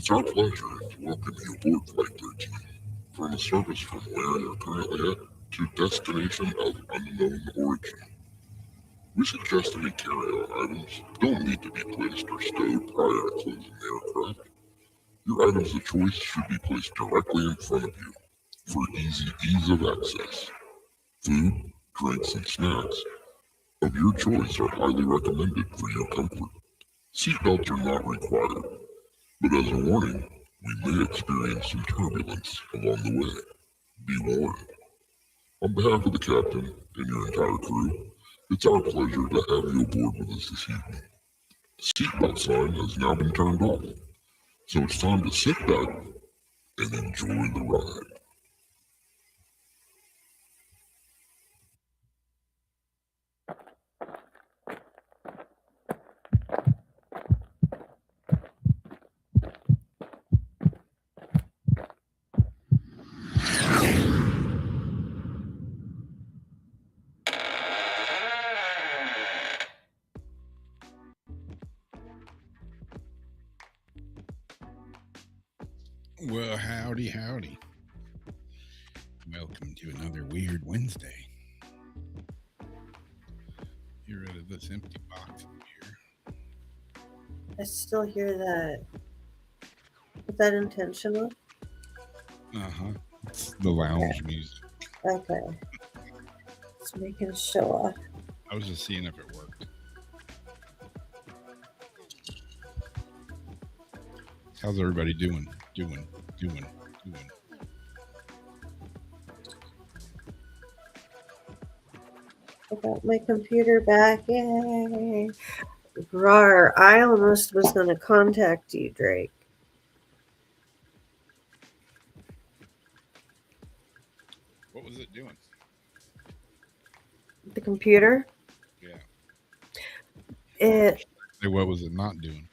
It's our pleasure to welcome you aboard Flight 13. From a service from where you're currently at to destination of unknown origin. We suggest any carry-on items don't need to be placed or stowed prior to closing the aircraft. Your items of choice should be placed directly in front of you for ease of access. Food, drinks, and snacks of your choice are highly recommended for your comfort. Seatbelts are not required, but as a warning, we may experience some turbulence along the way. Be warned. On behalf of the captain and your entire crew, it's our pleasure to have you aboard with us this evening. The seatbelt sign has now been turned off, so it's time to sit back and enjoy the ride. Well, howdy, howdy. Welcome to another Weird Wednesday. Get rid of this empty box here. I still hear that. Was that intentional? Uh-huh. It's the lounge music. Okay. Just making sure. I was just seeing if it worked. How's everybody doing? Doing. I got my computer back. Yay. Rawr. I almost was going to contact you, Drake. What was it doing? The computer? Yeah. What was it not doing?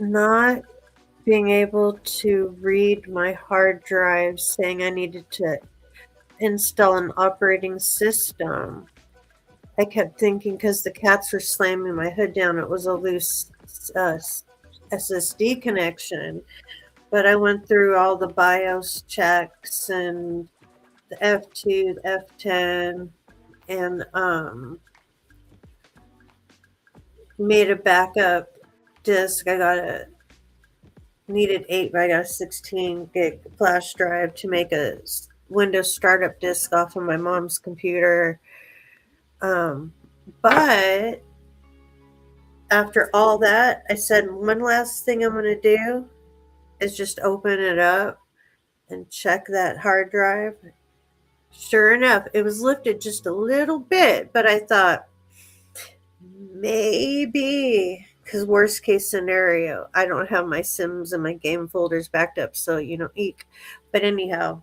Not being able to read my hard drive, saying I needed to install an operating system. I kept thinking because the cats were slamming my hood down, it was a loose SSD connection. But I went through all the BIOS checks and the F2, the F10, and made a backup disk. Needed 8, but I got a 16 gig flash drive to make a Windows startup disk off of my mom's computer. But after all that, I said, one last thing I'm going to do is just open it up and check that hard drive. Sure enough, it was lifted just a little bit, but I thought, maybe, because worst case scenario, I don't have my Sims and my game folders backed up, so, eek. But anyhow,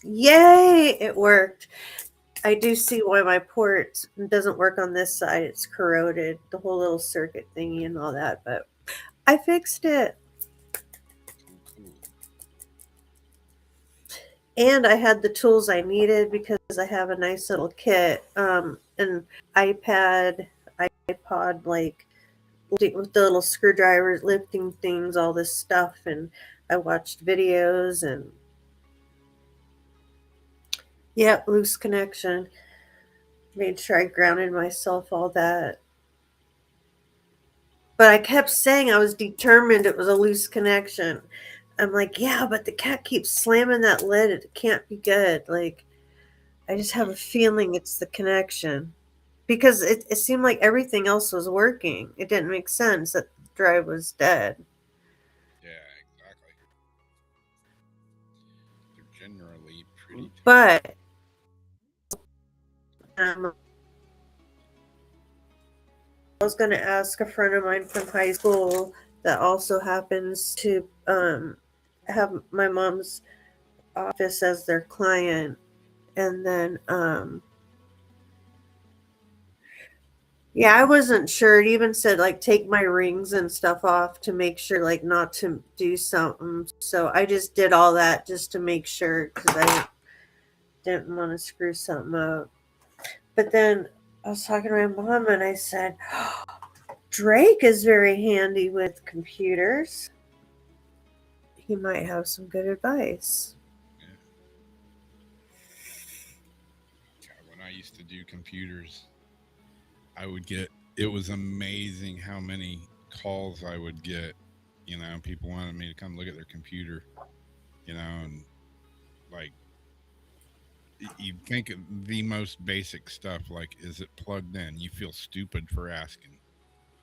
yay, it worked. I do see why my port doesn't work on this side. It's corroded, the whole little circuit thingy and all that, but I fixed it. And I had the tools I needed because I have a nice little kit, an iPad, like with the little screwdrivers, lifting things, all this stuff, and I watched videos and loose connection. Made sure I grounded myself, all that. But I kept saying I was determined it was a loose connection. I'm like, yeah, but the cat keeps slamming that lid. It can't be good. Like, I just have a feeling it's the connection. Because it seemed like everything else was working. It didn't make sense that the drive was dead. Yeah, exactly. They're generally pretty... But... I was going to ask a friend of mine from high school that also happens to have my mom's office as their client. And then, I wasn't sure. It even said, like, take my rings and stuff off to make sure, like, not to do something. So I just did all that just to make sure because I didn't want to screw something up. But then I was talking to my mom and I said, Drake is very handy with computers. He might have some good advice. God, when I used to do computers, it was amazing how many calls I would get. People wanted me to come look at their computer, and like you'd think of the most basic stuff, like, is it plugged in? You feel stupid for asking.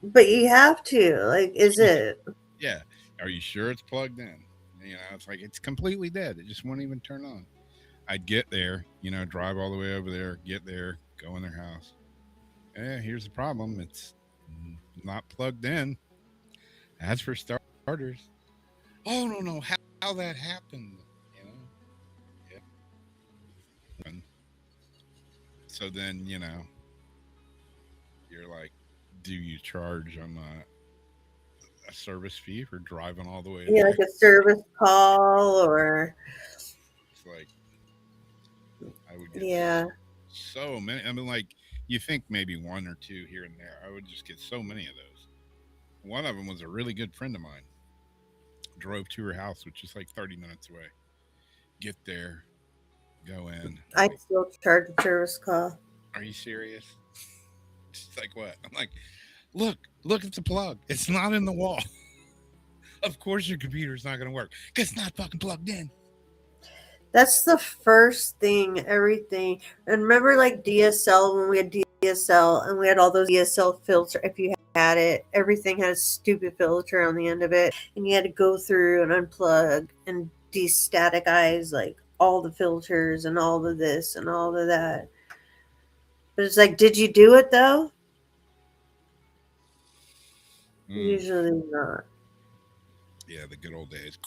But you have to. Like, is it? Yeah. Are you sure it's plugged in? It's like it's completely dead. It just won't even turn on. I'd get there, drive all the way over there, get there, go in their house. Here's the problem. It's not plugged in. As for starters, oh, no, how that happened, you know? Yeah. And so then, you're like, do you charge them a service fee for driving all the way Yeah, there? like a service call or. It's like, I would get Yeah. so many. I mean, like, you think maybe one or two here and there. I would just get so many of those. One of them was a really good friend of mine. Drove to her house, which is like 30 minutes away. Get there, go in. I Like, still charge a service call. are you serious? She's like, what? I'm like, look at the plug. It's not in the wall. Of course your computer's not going to work because it's not fucking plugged in. That's the first thing, everything. And remember, like DSL, when we had DSL and we had all those DSL filter. If you had it, everything had a stupid filter on the end of it, and you had to go through and unplug and de-staticize like all the filters and all of this and all of that. But it's like, did you do it though? Usually not. Yeah, the good old days.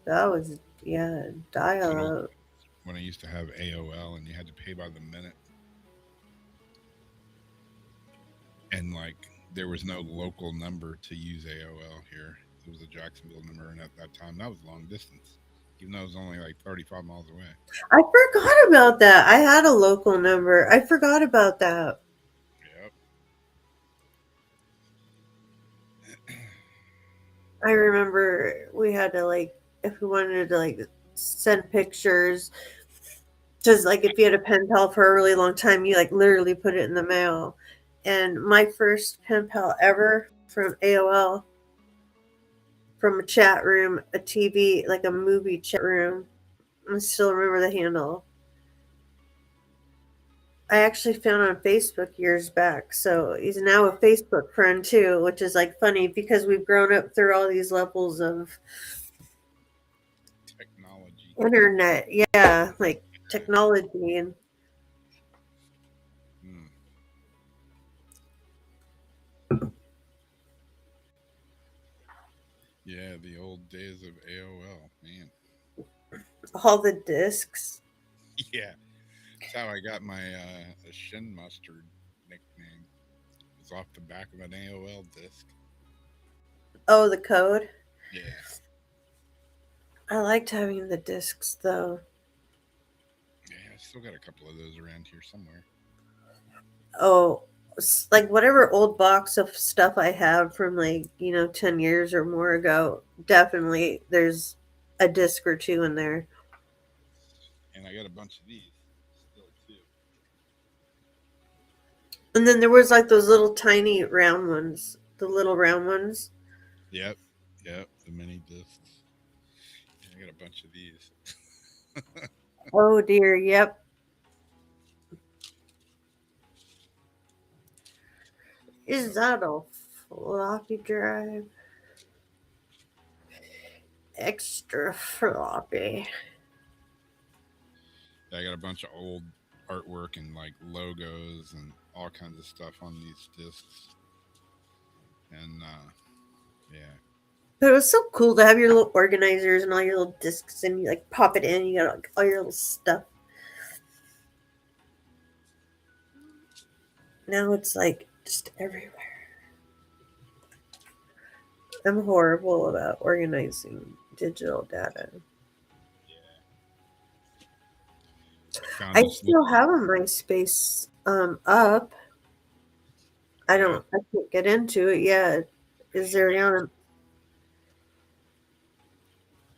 That was, yeah, dial up. When I used to have AOL and you had to pay by the minute. And like there was no local number to use AOL here. It was a Jacksonville number, and at that time that was long distance. Even though it was only like 35 miles away. I forgot about that. I had a local number. I forgot about that. Yep. I remember we had to, like, if we wanted to, like, send pictures, just like if you had a pen pal for a really long time, you like literally put it in the mail. And my first pen pal ever from AOL, from a chat room, a TV, like a movie chat room. I still remember the handle. I actually found on Facebook years back. So he's now a Facebook friend too, which is like funny because we've grown up through all these levels of technology. Internet. Yeah, like technology. And yeah, the old days of AOL, man. all the discs. Yeah, that's how I got my Shin Mustard nickname. It was off the back of an AOL disc. Oh, the code. Yeah. I liked having the discs though. Yeah, I still got a couple of those around here somewhere. Oh, like whatever old box of stuff I have from like 10 years or more ago, definitely there's a disc or two in there. And I got a bunch of these still too. And then there was like those little tiny round ones, the little round ones. Yep, the mini discs. Yeah, I got a bunch of these. Oh dear, yep. Is that a floppy drive? Extra floppy. I got a bunch of old artwork and like logos and all kinds of stuff on these discs. And yeah. But it was so cool to have your little organizers and all your little discs, and you like pop it in. You got like, all your little stuff. Now it's like just everywhere. I'm horrible about organizing digital data. found I this still have a MySpace up. I Yeah. can't get into it yet. Is there on?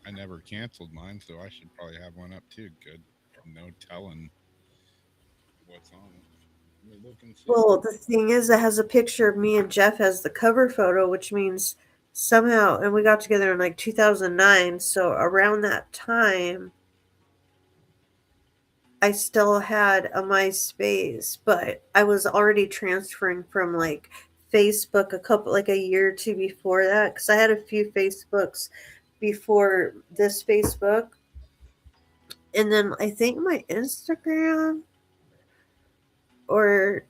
I never canceled mine, so I should probably have one up too. Good. No telling what's on it. Let me look and see. Well, the thing is, it has a picture of me and Jeff as the cover photo, which means somehow, and we got together in like 2009. So around that time, I still had a MySpace, but I was already transferring from like Facebook like a year or two before that, because I had a few Facebooks before this Facebook. And then I think my Instagram or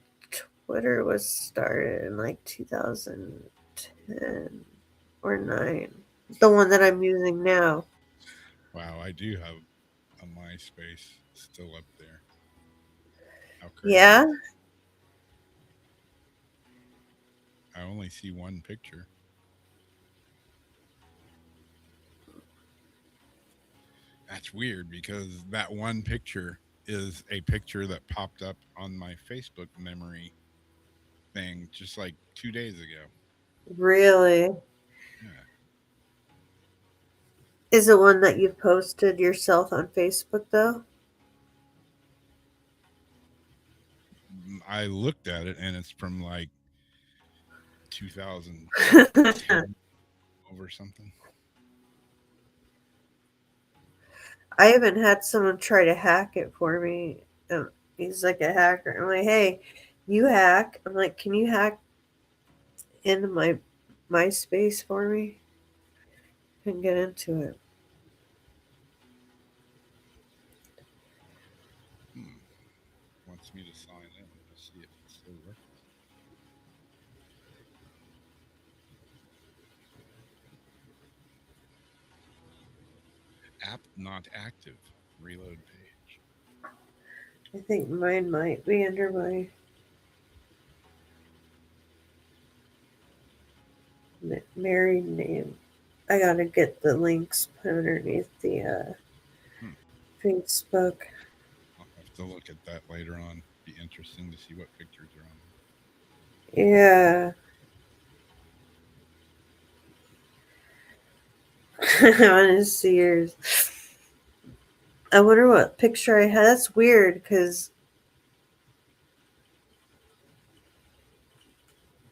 Twitter was started in like 2010 or 9. The one that I'm using now. Wow, I do have a MySpace still up there. How crazy. Yeah. I only see one picture. That's weird because that one picture is a picture that popped up on my Facebook memory thing just like 2 days ago. Really? Yeah. Is it one that you've posted yourself on Facebook though? I looked at it and it's from like 2010 over something. I even had someone try to hack it for me. He's like a hacker. I'm like, hey, you hack. I'm like, can you hack into my MySpace for me? Couldn't get into it. Wants me to sign in to see if it still works. App not active. Reload page. I think mine might be under my married name. I gotta get the links put underneath the Facebook. I'll have to look at that later on. Be interesting to see what pictures are on. Yeah. I want to see yours. I wonder what picture I had. That's weird because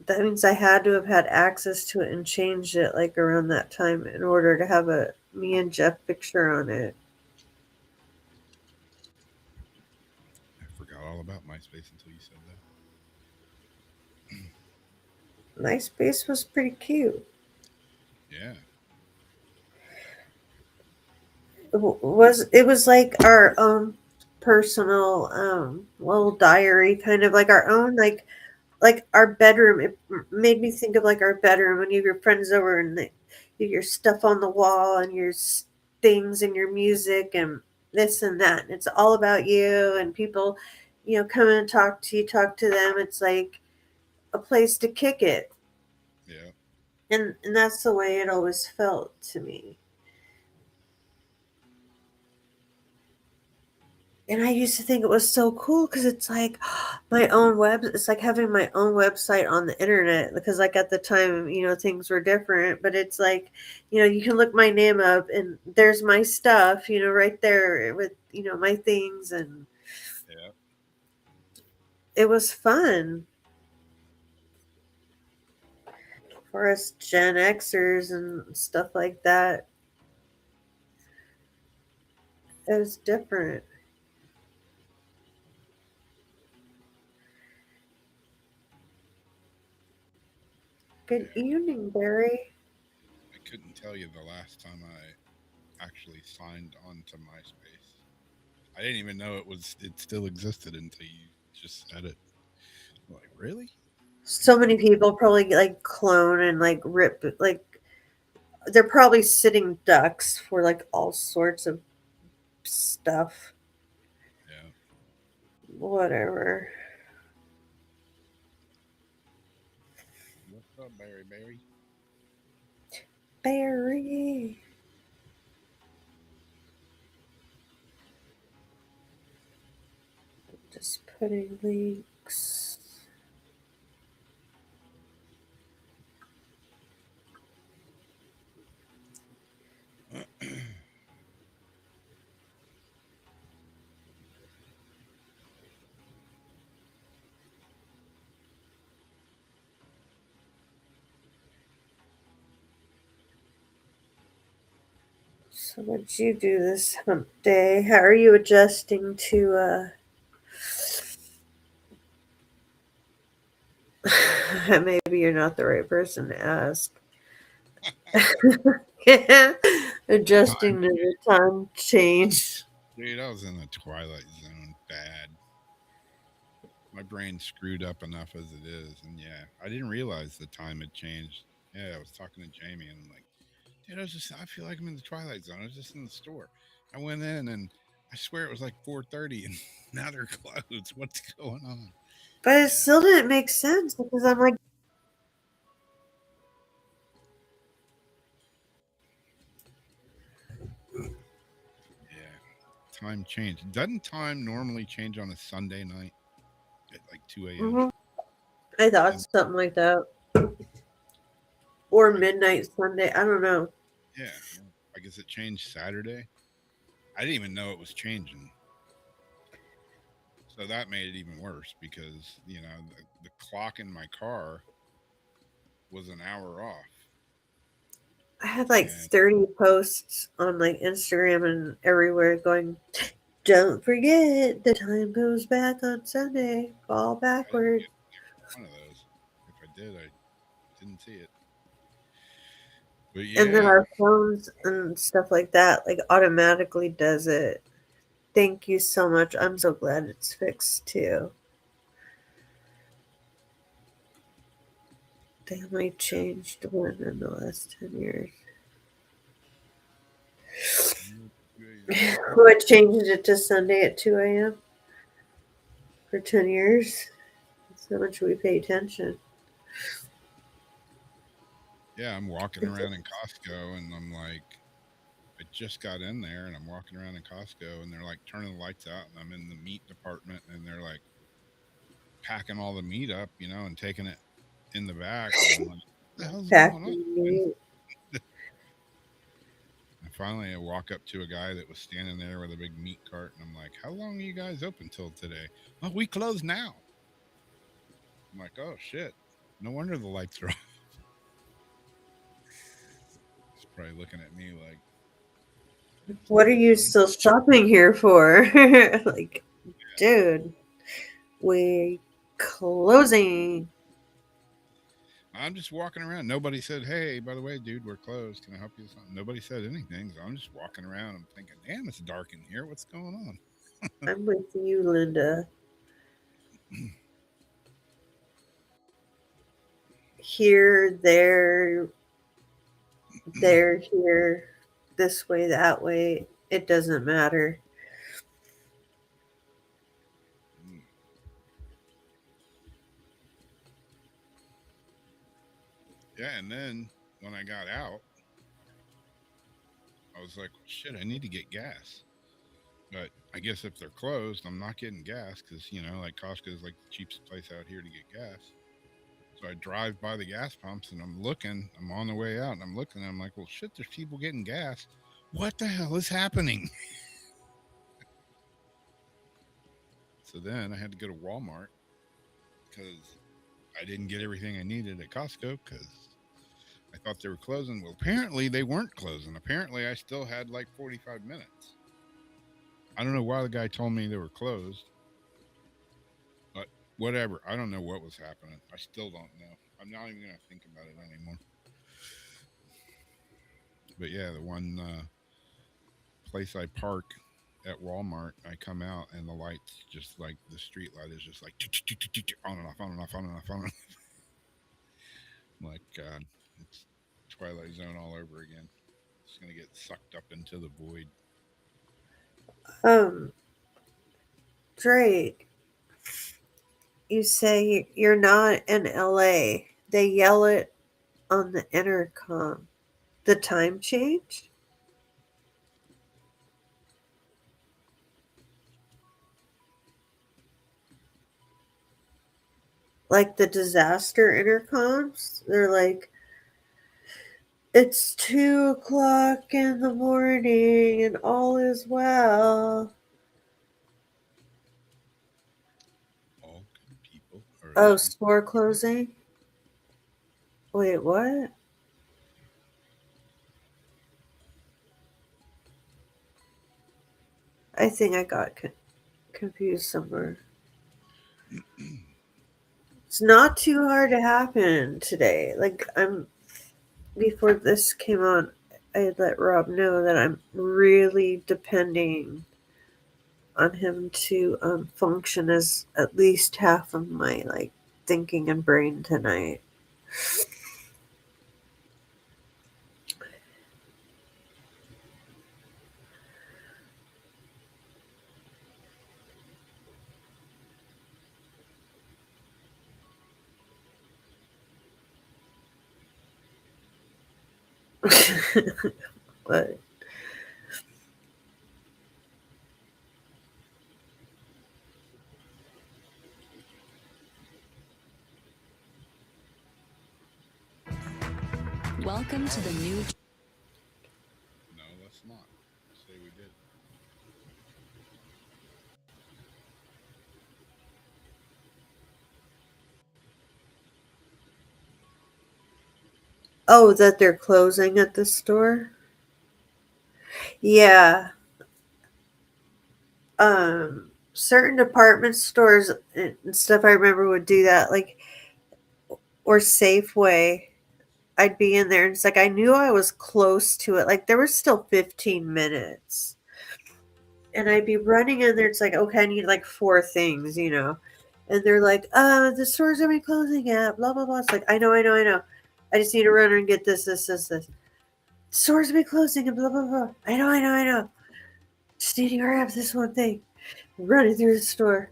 that means I had to have had access to it and changed it like around that time in order to have a me and Jeff picture on it. I forgot all about MySpace until you said that. MySpace was pretty cute. Yeah. It was like our own personal little diary, kind of like our own like our bedroom. It made me think of like our bedroom when you have your friends over and your stuff on the wall and your things and your music and this and that. And it's all about you and people, come and talk to you, talk to them. It's like a place to kick it. Yeah. And that's the way it always felt to me. And I used to think it was so cool because it's like my own it's like having my own website on the internet because like at the time, things were different, but it's like, you can look my name up and there's my stuff, right there with, my things. And Yeah. it was fun for us Gen Xers and stuff like that. It was different. Good Yeah. evening, Barry. I couldn't tell you the last time I actually signed on to MySpace. I didn't even know it still existed until you just said it. I'm like, really? So many people probably like clone and like rip, like they're probably sitting ducks for like all sorts of stuff. Yeah. Whatever. What's up, Barry Barry? Barry. Putting links. So what'd you do this hump day? How are you adjusting to maybe you're not the right person to ask. Adjusting to the time change. Dude, I was in the twilight zone bad. My brain screwed up enough as it is, and yeah, I didn't realize the time had changed. Yeah, I was talking to Jamie, and I'm like, dude, I feel like I'm in the twilight zone. I was just in the store. I went in, and I swear it was like 4:30, and now they're closed. What's going on? But it Yeah. still didn't make sense because I'm like, Yeah, time changed. Doesn't time normally change on a Sunday night at like 2 a.m.? mhm. I thought And something like that. Or I, midnight Sunday. I don't know. yeah, well, I guess it changed Saturday. I didn't even know it was changing. So that made it even worse because, the clock in my car was an hour off. I had like And 30 posts on like Instagram and everywhere going, don't forget the time goes back on Sunday. Fall I didn't backward. get one of those. If I did, I didn't see it. But And then yeah, our phones and stuff like that like automatically does it. Thank you so much. I'm so glad it's fixed too. Damn, I changed one in the last 10 years. What changed it to Sunday at 2 a.m. for 10 years? That's how much we pay attention. yeah, I'm walking around in Costco and I'm like, I just got in there and I'm walking around in Costco and they're like turning the lights out and I'm in the meat department and they're like packing all the meat up, and taking it in the back. And I'm like, what the hell's going on? Packing meat. And finally, I walk up to a guy that was standing there with a big meat cart, and I'm like, "How long are you guys open till today?" "Oh, we close now." I'm like, "Oh shit! No wonder the lights are off." He's probably looking at me like, What are you still shopping here for? Like, dude, we closing. "I'm just walking around." Nobody said, "Hey, by the way, dude, we're closed. Can I help you with something?" Nobody said anything. So I'm just walking around. I'm thinking, "Damn, it's dark in here. What's going on?" I'm with you, Linda. Here, there, here, this way, that way. It doesn't matter. Yeah, and then when I got out, I was like, "Shit, I need to get gas." But I guess if they're closed, I'm not getting gas because, like Costco is like the cheapest place out here to get gas. So I drive by the gas pumps and I'm on the way out and I'm looking and I'm like, well, shit, there's people getting gas. What the hell is happening? So then I had to go to Walmart because I didn't get everything I needed at Costco because I thought they were closing. Well, apparently they weren't closing. Apparently I still had like 45 minutes. I don't know why the guy told me they were closed, but whatever. I don't know what was happening. I still don't know. I'm not even going to think about it anymore. But yeah, the one place I park at Walmart, I come out and the lights just like the street light is just like on and off, on and off, on and off, on and off. I'm like, God, it's Twilight Zone all over again. It's gonna get sucked up into the void. Um, Drake, you say you're not in LA. They yell it on the intercom. The time change? like the disaster intercoms. They're like, it's 2 o'clock in the morning and all is well. All good people are Oh, living. store closing? Wait, what? I think I got confused somewhere. It's not too hard to happen today. Like, before this came on, I had let Rob know that I'm really depending on him to function as at least half of my like thinking and brain tonight. But Welcome to the new. No, let's not. Say we did. oh, that they're closing at the store? Yeah. Certain department stores and stuff I remember would do that, like, or Safeway. I'd be in there and it's like I knew I was close to it. Like there was still 15 minutes. And I'd be running in there. It's like, okay, I need like 4 things, you know. And they're like, the store's gonna be closing at blah blah blah. It's like, I know. I just need to run and get this. The store's gonna be closing and blah blah blah. I know. Just need to grab this one thing. Running through the store.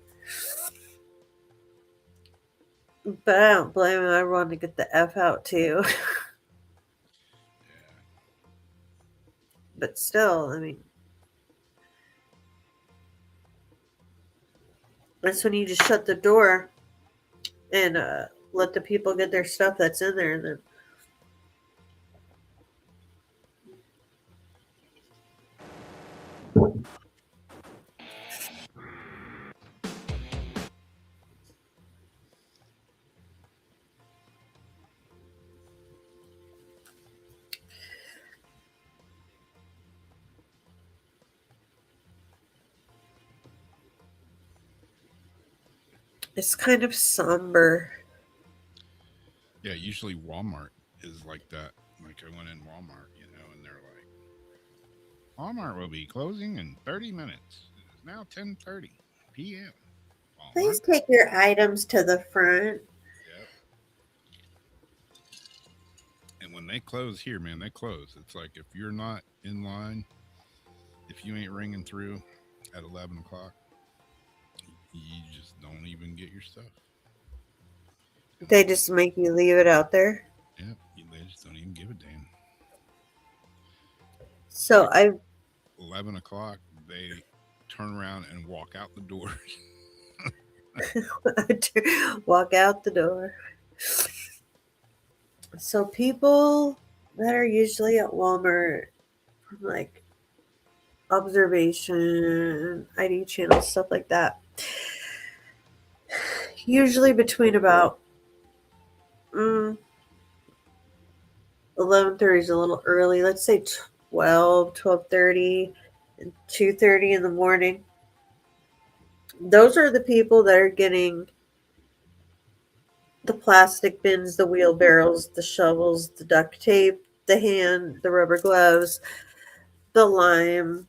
But I don't blame him. I wanted to get the F out too. Yeah. But still, I mean, that's when you just shut the door and let the people get their stuff that's in there. And then it's kind of somber. Yeah, usually Walmart is like that. Like I went in Walmart, and they're like, Walmart will be closing in 30 minutes. It is now 10:30 p.m. Please Walmart. take your items to the front. Yep. And when they close here, man, they close. It's like if you're not in line, if you ain't ringing through at 11 o'clock, you just don't even get your stuff. They just make you leave it out there. Yep. They just don't even give a damn. So I 11 o'clock, they turn around and walk out the door. walk out the door. So people that are usually at Walmart, like observation, ID channel, stuff like that, usually between about 11:30 is a little early. Let's say 12:30, and 2:30 in the morning. Those are the people that are getting the plastic bins, the wheelbarrows, the shovels, the duct tape, the rubber gloves, the lime,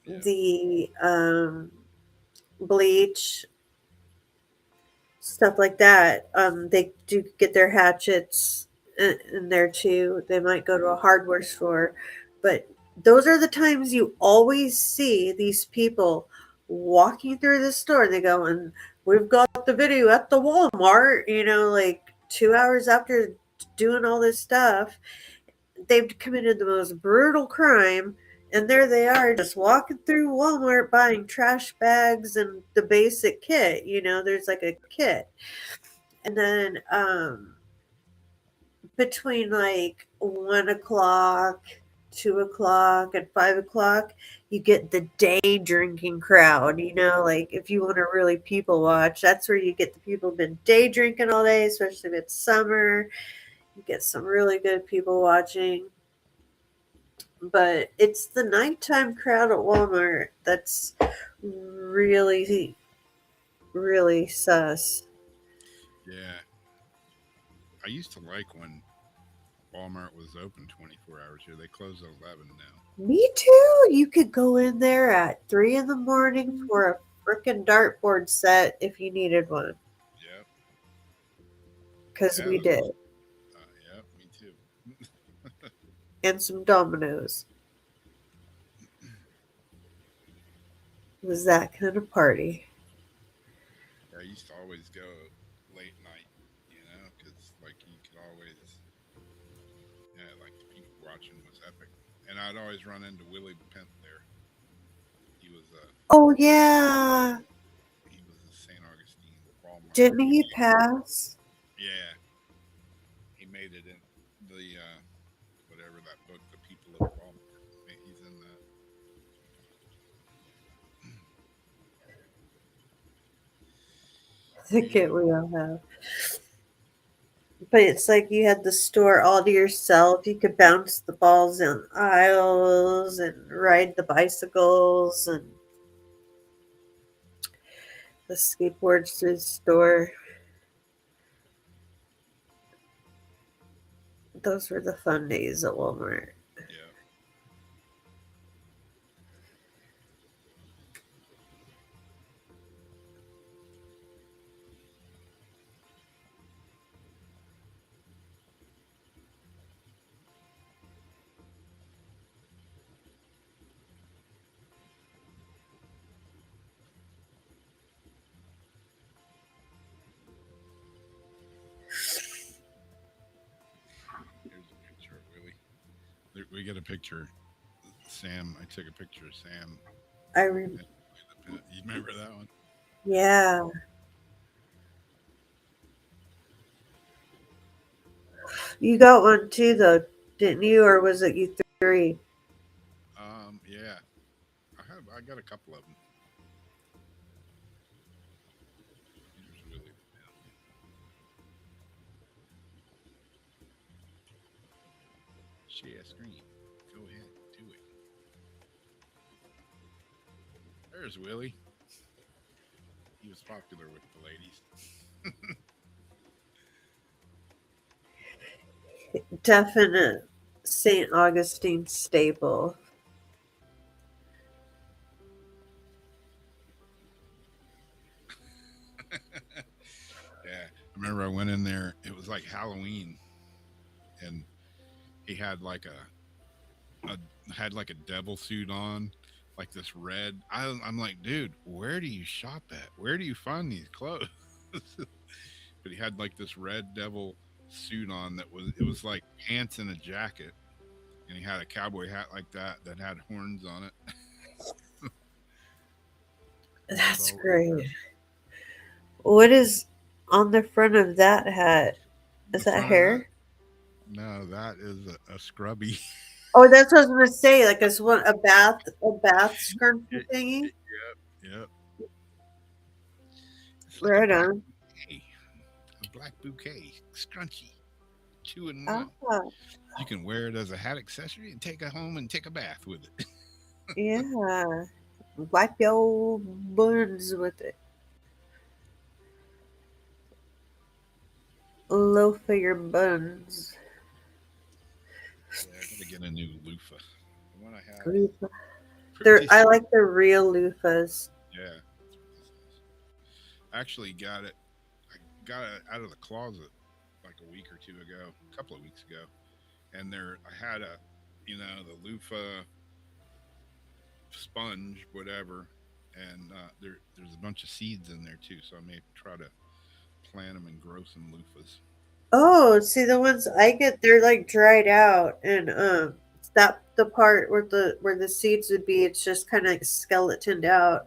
Yeah. the bleach, stuff like that. They do get their hatchets in there too. They might go to a hardware store, but those are the times you always see these people walking through the store. They go, and we've got the video at the Walmart, like 2 hours after doing all this stuff, they've committed the most brutal crime. And there they are just walking through Walmart buying trash bags and the basic kit. There's like a kit. And then between like 1 o'clock, 2 o'clock, and 5 o'clock, you get the day drinking crowd. Like if you want to really people watch, that's where you get the people who've been day drinking all day, especially if it's summer. You get some really good people watching. But it's the nighttime crowd at Walmart that's really, really sus. Yeah. I used to like when Walmart was open 24 hours here. They close at 11 now. Me too. You could go in there at 3 in the morning for a frickin' dartboard set if you needed one. Yep. Because Yeah, we did. Yep, me too. And some dominoes. It was that kind of party. I used to always go late night, because like you could always, like the people watching was epic. And I'd always run into Willie the Pimp there. He was Oh, yeah. a St. Augustine Walmart. Didn't he pass? Yeah, he made it in the whatever that book, The People of Walmart. He's in that. I think we all have. But it's like you had the store all to yourself. You could bounce the balls in aisles and ride the bicycles and the skateboards through the store. Those were the fun days at Walmart. Yeah. Here's a picture of Willie. We got a picture. Sam, I took a picture of Sam. You remember that one? Yeah. You got one too, though, didn't you? Or was it you three? Yeah. I got a couple of them. Here's Willie the Pimp. Share screen. Go ahead, do it. There's Willie. He was popular with the ladies. Definite St. Augustine staple. Yeah, I remember I went in there. It was like Halloween, and he had like a devil suit on, like this red. I'm like, dude, where do you shop at? Where do you find these clothes? But he had like this red devil suit on it was like pants and a jacket, and he had a cowboy hat like that had horns on it. That's So, great. What is on the front of that hat? Is the that front of hair? no, that is a scrubby. Oh, that's what I was gonna say. Like it's one a bath scrunchie thingy. Yep. It's like Right on. a black bouquet, scrunchy, 2 in 1. Ah, You can wear it as a hat accessory and take it home and take a bath with it. yeah. Wipe your buns with it. Loaf of your buns. Yeah, I gotta get a new loofah. The one I have, Loofah. pretty I like the real loofahs. yeah. I actually got it. I got it out of the closet like a week or two ago, a couple of weeks ago, and I had the loofah sponge, whatever, and there's a bunch of seeds in there too, so I may try to plant them and grow some loofahs. Oh, see the ones I get, they're like dried out, and that the part where the seeds would be, it's just kind of like skeletoned out,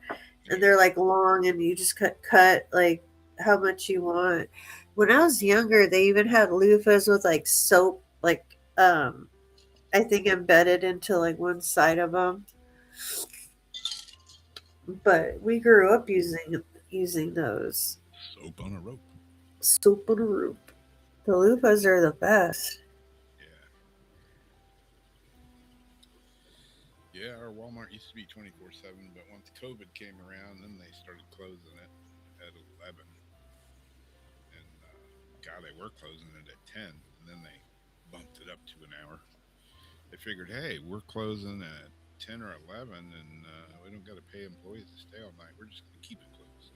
and they're like long, and you just cut like how much you want. When I was younger, they even had loofahs with like soap, like I think embedded into like one side of them. But we grew up using those Soap on a rope. soap on a rope. The loofahs are the best. Yeah. Yeah, our Walmart used to be 24/7, but once COVID came around, then they started closing it at 11. And God, they were closing it at 10, and then they bumped it up to an hour. They figured, hey, we're closing at 10 or 11, and we don't got to pay employees to stay all night. We're just going to keep it closed.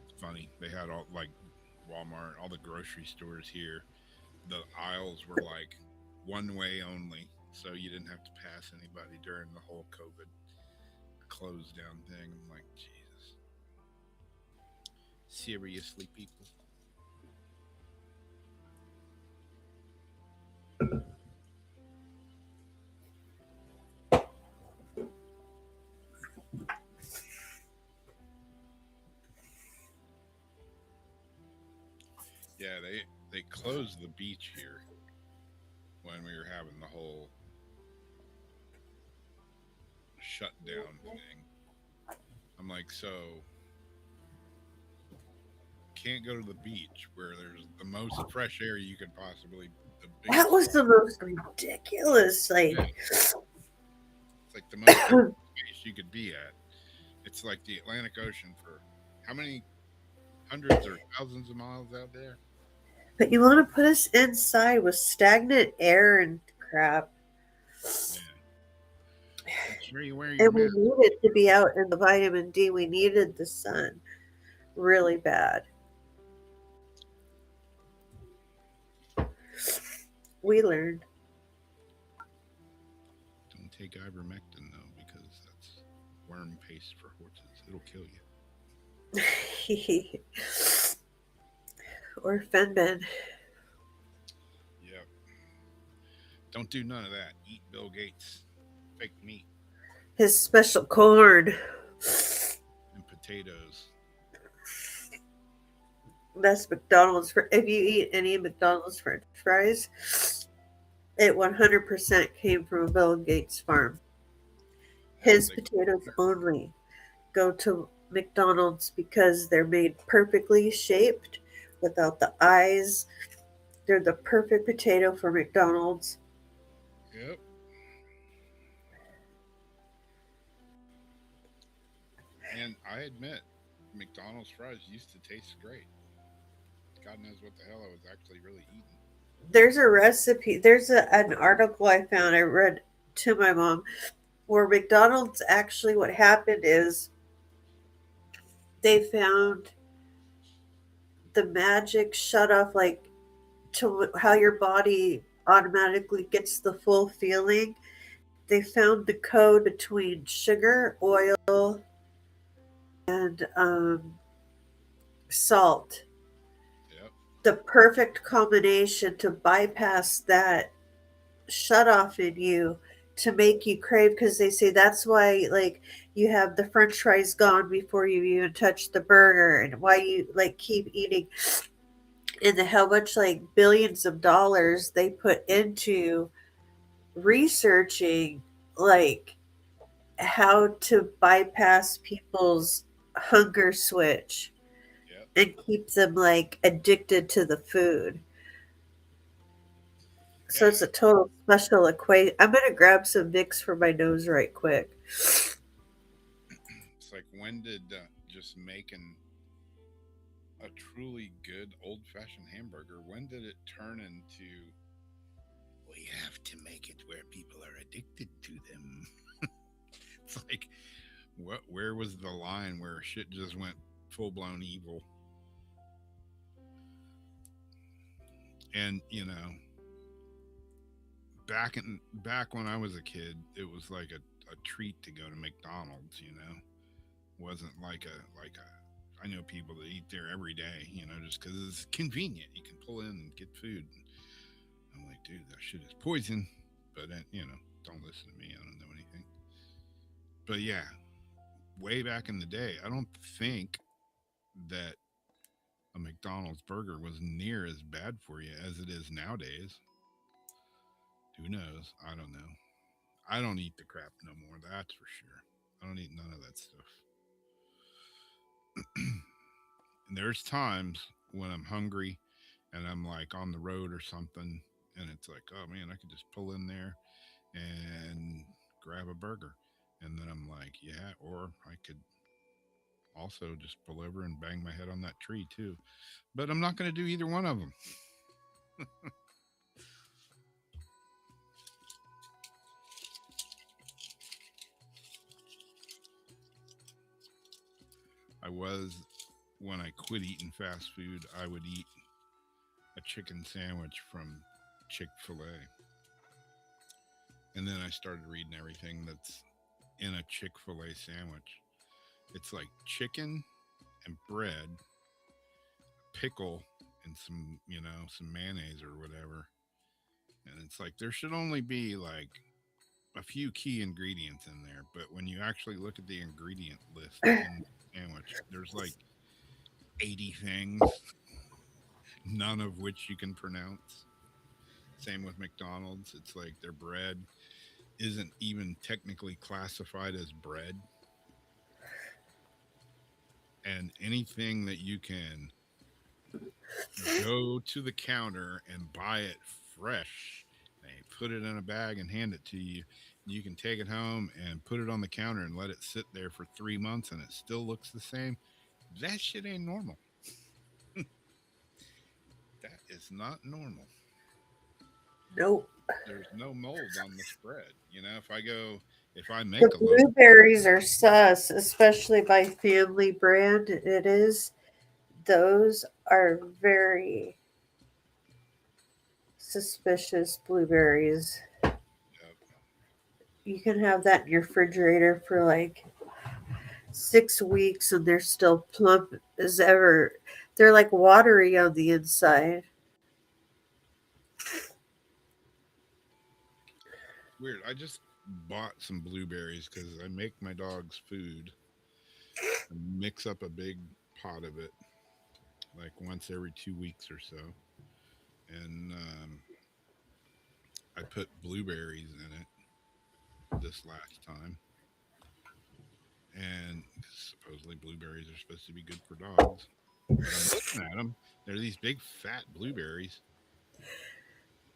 It's funny. They had all, like, Walmart, all the grocery stores here. The aisles were like one way only, so you didn't have to pass anybody during the whole COVID closed down thing. I'm like, Jesus. Seriously, people? Yeah, they closed the beach here when we were having the whole shutdown thing. I'm like, so can't go to the beach where there's the most fresh air you could possibly. The That biggest, was the most ridiculous. Like, yeah, it's like the most space you could be at. It's like the Atlantic Ocean for how many hundreds or thousands of miles out there? but you want to put us inside with stagnant air and crap. Yeah. Make sure you wear your And we mask. needed to be out in the vitamin D. We needed the sun really bad. We learned. Don't take ivermectin though, because that's worm paste for horses. It'll kill you. Or Fenbin. Yep. Don't do none of that. Eat Bill Gates fake meat His special corn. and potatoes. That's McDonald's. If you eat any McDonald's French fries, it 100% came from a Bill Gates farm. His They, potatoes only go to McDonald's because they're made perfectly shaped without the eyes. They're the perfect potato for McDonald's. yep. And I admit, McDonald's fries used to taste great. God knows what the hell I was actually really eating. There's a recipe, an article I found, I read to my mom, where McDonald's actually, what happened is they found the magic shut off, like to how your body automatically gets the full feeling. They found the code between sugar, oil, and salt. Yep. The perfect combination to bypass that shut off in you to make you crave, because they say that's why like you have the french fries gone before you even touch the burger, and why you like keep eating, and how much like billions of dollars they put into researching like how to bypass people's hunger switch Yep. and keep them like addicted to the food. So Yeah. it's a total special equation. I'm gonna grab some Vicks for my nose right quick. It's like, when did just making a truly good old fashioned hamburger, when did it turn into, we have to make it where people are addicted to them? It's like, where was the line where shit just went full blown evil? And back when I was a kid, it was like a treat to go to McDonald's. Wasn't like a. I know people that eat there every day. Just because it's convenient, you can pull in and get food. I'm like, dude, that shit is poison. But don't listen to me. I don't know anything. But yeah, way back in the day, I don't think that a McDonald's burger was near as bad for you as it is nowadays. Who knows? I don't know. I don't eat the crap no more, that's for sure. I don't eat none of that stuff. And there's times when I'm hungry and I'm like on the road or something, and it's like, oh man, I could just pull in there and grab a burger. And then I'm like, yeah, or I could also just pull over and bang my head on that tree too. But I'm not going to do either one of them. I was, when I quit eating fast food, I would eat a chicken sandwich from Chick fil A. And then I started reading everything that's in a Chick fil A sandwich. It's like chicken and bread, pickle, and some, some mayonnaise or whatever. And it's like there should only be like a few key ingredients in there. But when you actually look at the ingredient list in the sandwich, there's like 80 things, none of which you can pronounce. Same with McDonald's. It's like their bread isn't even technically classified as bread. And anything that you can go to the counter and buy it fresh, they put it in a bag and hand it to you. You can take it home and put it on the counter and let it sit there for 3 months and it still looks the same. That shit ain't normal. That is not normal. Nope. There's no mold on the spread. If I make The a loaf, blueberries are sus, especially by Family Brand. It is. Those are very suspicious blueberries. You can have that in your refrigerator for like 6 weeks and they're still plump as ever. They're like watery on the inside. weird. I just bought some blueberries because I make my dog's food and mix up a big pot of it like once every 2 weeks or so. And I put blueberries in it this last time. And supposedly blueberries are supposed to be good for dogs. But I'm looking at them. They're these big fat blueberries.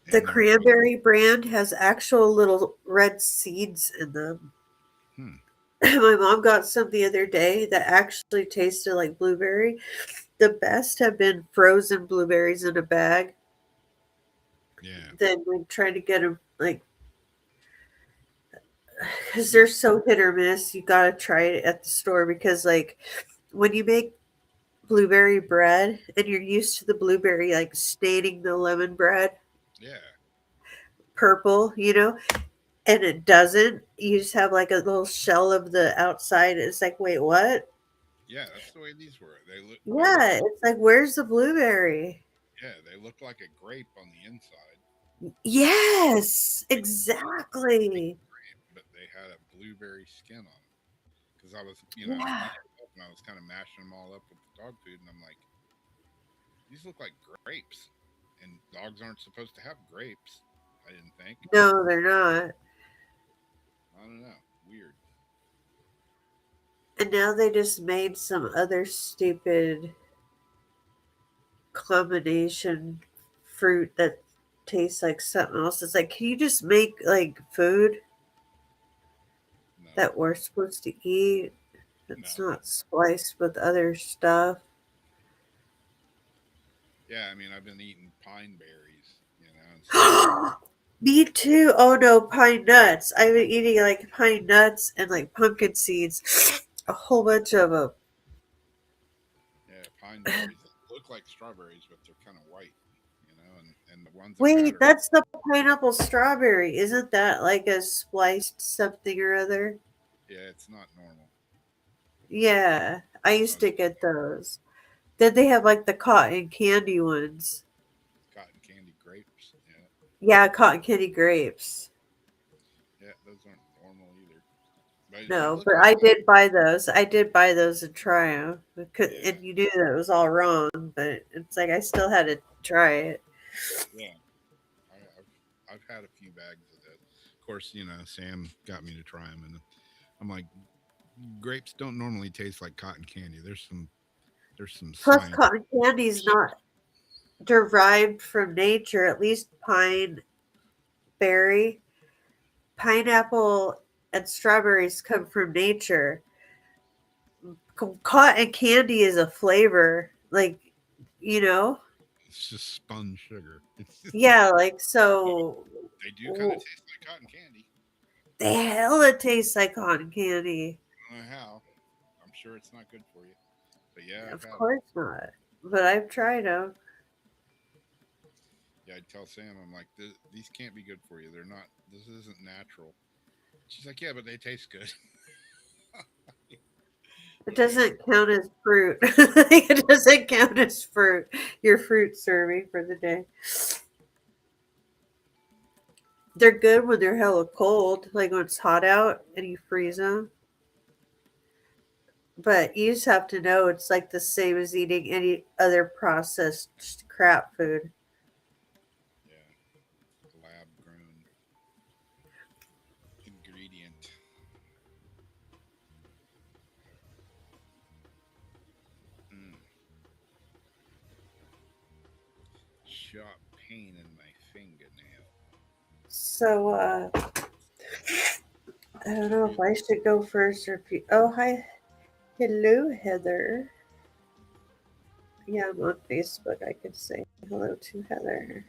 The And they're cranberry brand has actual little red seeds in them. Hmm. My mom got some the other day that actually tasted like blueberry. The best have been frozen blueberries in a bag. Yeah. Then we try to get them like because they're so hit or miss. You gotta try it at the store because like when you make blueberry bread and you're used to the blueberry like staining the lemon bread Yeah. purple, and it doesn't. You just have like a little shell of the outside. It's like, wait, what? Yeah, that's the way these were. They look Yeah, it's like, where's the blueberry? yeah, they look like a grape on the inside. Yes, Like exactly. grape, but they had a blueberry skin on them. Because I was, Yeah. eating them up and I was kind of mashing them all up with the dog food, and I'm like, these look like grapes, and dogs aren't supposed to have grapes. I didn't think. No, they're not. I don't know. Weird. And now they just made some other stupid combination fruit that tastes like something else. It's like, can you just make like food No, that we're supposed to eat? It's no. not spliced with other stuff. Yeah, I mean, I've been eating pine berries, instead of Me too. Oh no, pine nuts. I've been eating like pine nuts and like pumpkin seeds, a whole bunch of them. yeah, pine berries that look like strawberries, but they're kind of white, and the ones I've had Wait, are that's the pineapple strawberry. Isn't that like a spliced something or other? yeah, it's not normal. Yeah, I used Um, to get those. Then they have like the cotton candy ones. cotton candy grapes. Yeah, Yeah, cotton candy grapes. yeah, those aren't normal either. But they No, look but like I did buy those. I did buy those and try them. yeah, And you knew that it was all wrong, but it's like I still had to try it. yeah. I've had a few bags of that. Of course, Sam got me to try them, and I'm like, grapes don't normally taste like cotton candy. There's some Plus, science. cotton candy is not derived from nature, at least pine, berry, pineapple, and strawberries come from nature. Cotton candy is a flavor, like, you know? It's just spun sugar. It's just, Yeah, like, but so they do kind of taste like cotton candy. the hell it tastes like cotton candy. I don't know how. I'm sure it's not good for you, but yeah, I've Of had them. course not. But I've tried them. Yeah, I'd tell Sam, I'm like, these can't be good for you. They're not. This isn't natural. She's like, yeah, but they taste good. It Okay. doesn't count as fruit. It doesn't count as fruit. Your fruit serving for the day. They're good when they're hella cold, like when it's hot out and you freeze them. But you just have to know it's like the same as eating any other processed crap food. Yeah, lab grown ingredient. Mm. Sharp pain in my fingernail. So I don't know if I should go first or if you. Oh, hi, hello, Heather. Yeah, I'm on Facebook. I could say hello to Heather.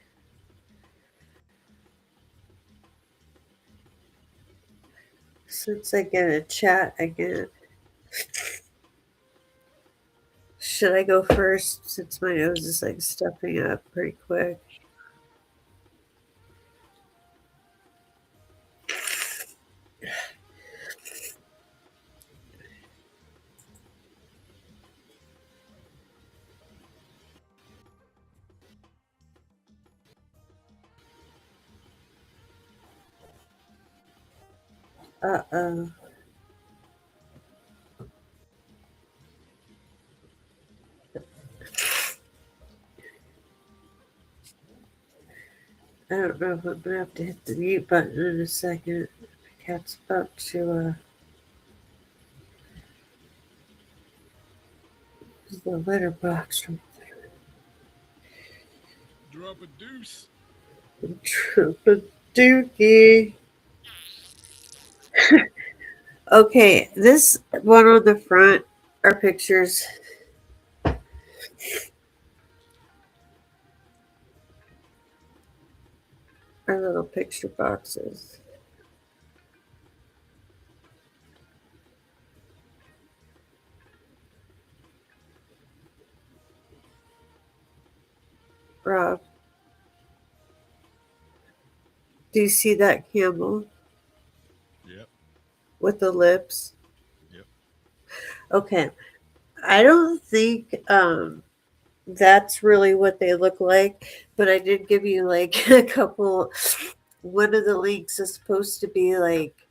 Since I get a chat again, should I go first since my nose is like stuffing up pretty quick? Uh-oh. I don't know if I'm gonna have to hit the mute button in a second. My cat's about to the litter box right Drop a deuce. there. Trip a dookie. Okay, this one on the front are pictures. Are little picture boxes. Rob, do you see that camel Yep. with the lips? Yep. Okay, I don't think that's really what they look like, but I did give you like a couple. One of the links is supposed to be like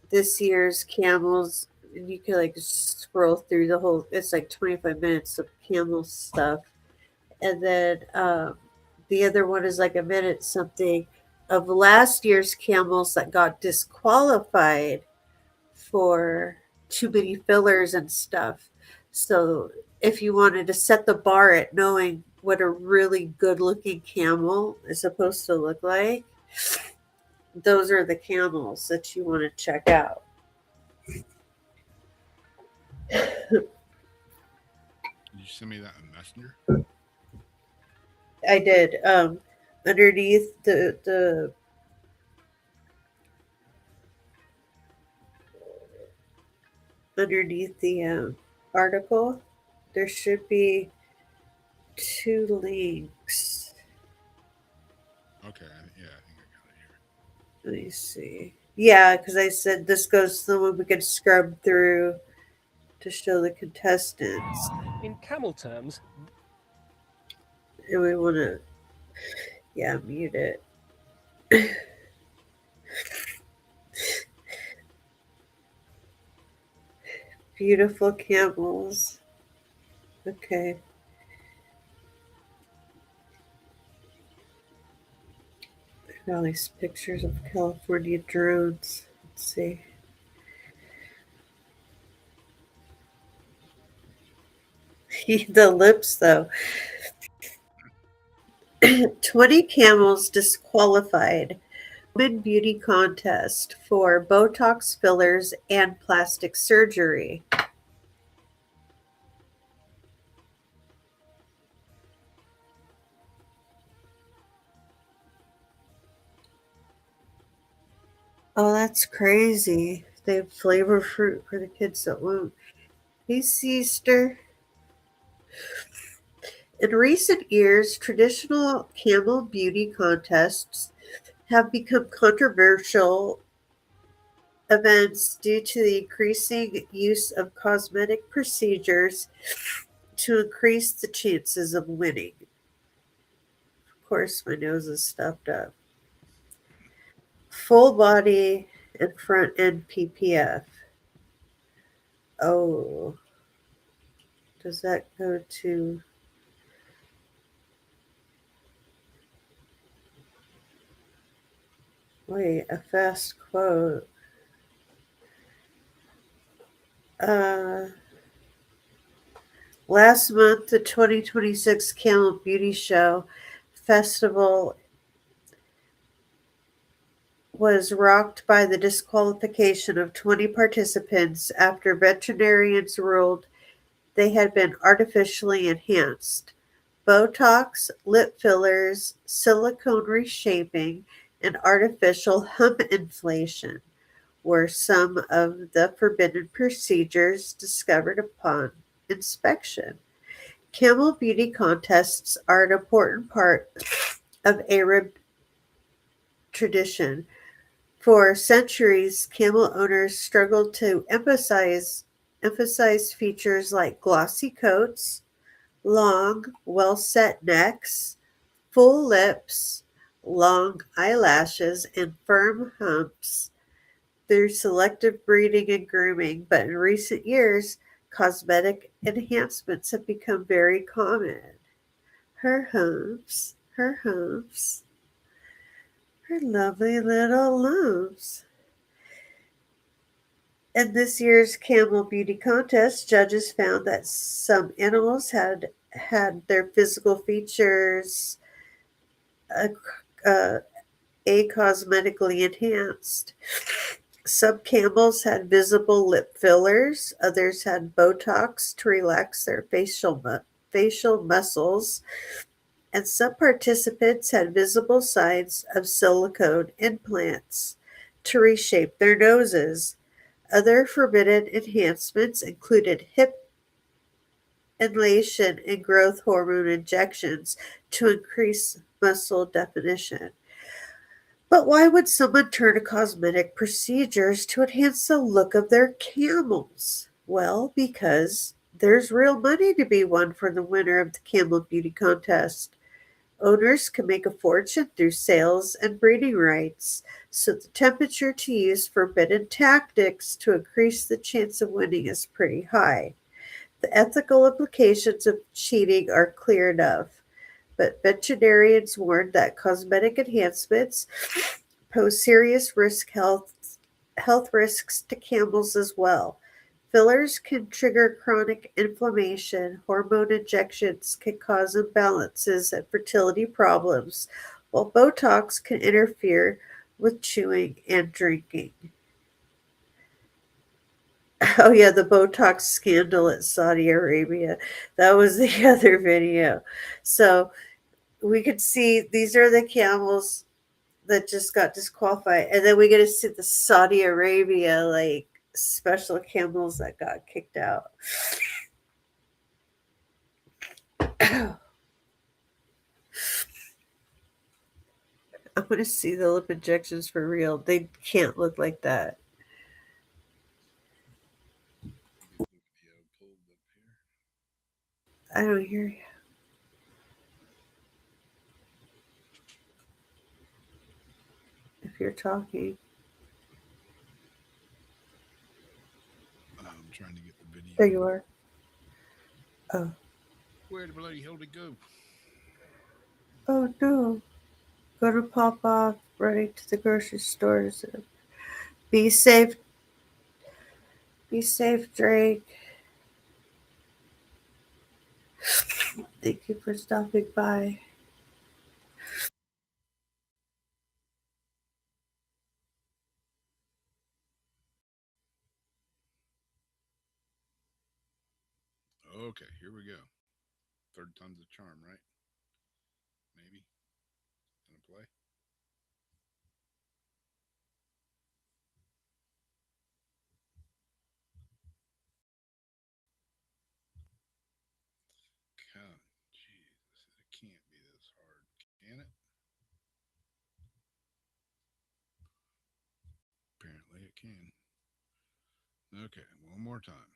this year's camels, and you can like scroll through the whole. It's like 25 minutes of camel stuff, and then the other one is like a minute something of last year's camels that got disqualified for too many fillers and stuff. So if you wanted to set the bar at knowing what a really good looking camel is supposed to look like, those are the camels that you want to check out. Did you send me that in Messenger? I did. Underneath the underneath the article, there should be two links. Okay. Yeah, I think I got it here. Let me see. Yeah, because I said this goes to the one we could scrub through to show the contestants. In camel terms, And we want to, yeah, mute it. Beautiful camels. Okay. All these pictures of California drones. Let's see. The lips, though. 20 camels disqualified. Women beauty contest for Botox fillers and plastic surgery. Oh, that's crazy. They have flavor fruit for the kids that won't. Hey, sister. In recent years, traditional camel beauty contests have become controversial events due to the increasing use of cosmetic procedures to increase the chances of winning. Of course, my nose is stuffed up. Full body and front end PPF. Oh, does that go to. Wait, a fast quote. Uh, Last month, the 2026 Camel Beauty Show Festival was rocked by the disqualification of 20 participants after veterinarians ruled they had been artificially enhanced. Botox, lip fillers, silicone reshaping, and artificial hump inflation were some of the forbidden procedures discovered upon inspection. Camel beauty contests are an important part of Arab tradition. For centuries, camel owners struggled to emphasize features like glossy coats, long, well-set necks, full lips, long eyelashes, and firm humps through selective breeding and grooming, but in recent years, cosmetic enhancements have become very common. Her humps, her lovely little lumps. In this year's Camel Beauty Contest, judges found that some animals had their physical features uh, uh, acosmetically enhanced. Some camels had visible lip fillers, others had Botox to relax their facial muscles, and some participants had visible signs of silicone implants to reshape their noses. Other forbidden enhancements included hip inhalation and growth hormone injections to increase muscle definition. But why would someone turn to cosmetic procedures to enhance the look of their camels? Well, because there's real money to be won for the winner of the Camel Beauty Contest. Owners can make a fortune through sales and breeding rights, so the temperature to use forbidden tactics to increase the chance of winning is pretty high. The ethical implications of cheating are clear enough, but veterinarians warn that cosmetic enhancements pose serious health risks to camels as well. Fillers can trigger chronic inflammation, hormone injections can cause imbalances and fertility problems, while Botox can interfere with chewing and drinking. Oh, yeah, the Botox scandal at Saudi Arabia. That was the other video. So we could see these are the camels that just got disqualified. And then we get to see the Saudi Arabia, like, special camels that got kicked out. I want to see the lip injections for real. They can't look like that. Get the video pulled up here. I don't hear you. If you're talking. I'm trying to get the There you are. Oh, Where the bloody hell did it go? oh no. Gonna pop off, running to the grocery stores. Be safe. Be safe, Drake. Thank you for stopping by. Okay, here we go. Third time's a charm, right? Maybe. Gonna play. God, Jesus, it can't be this hard, can it? Apparently, it can. Okay, one more time.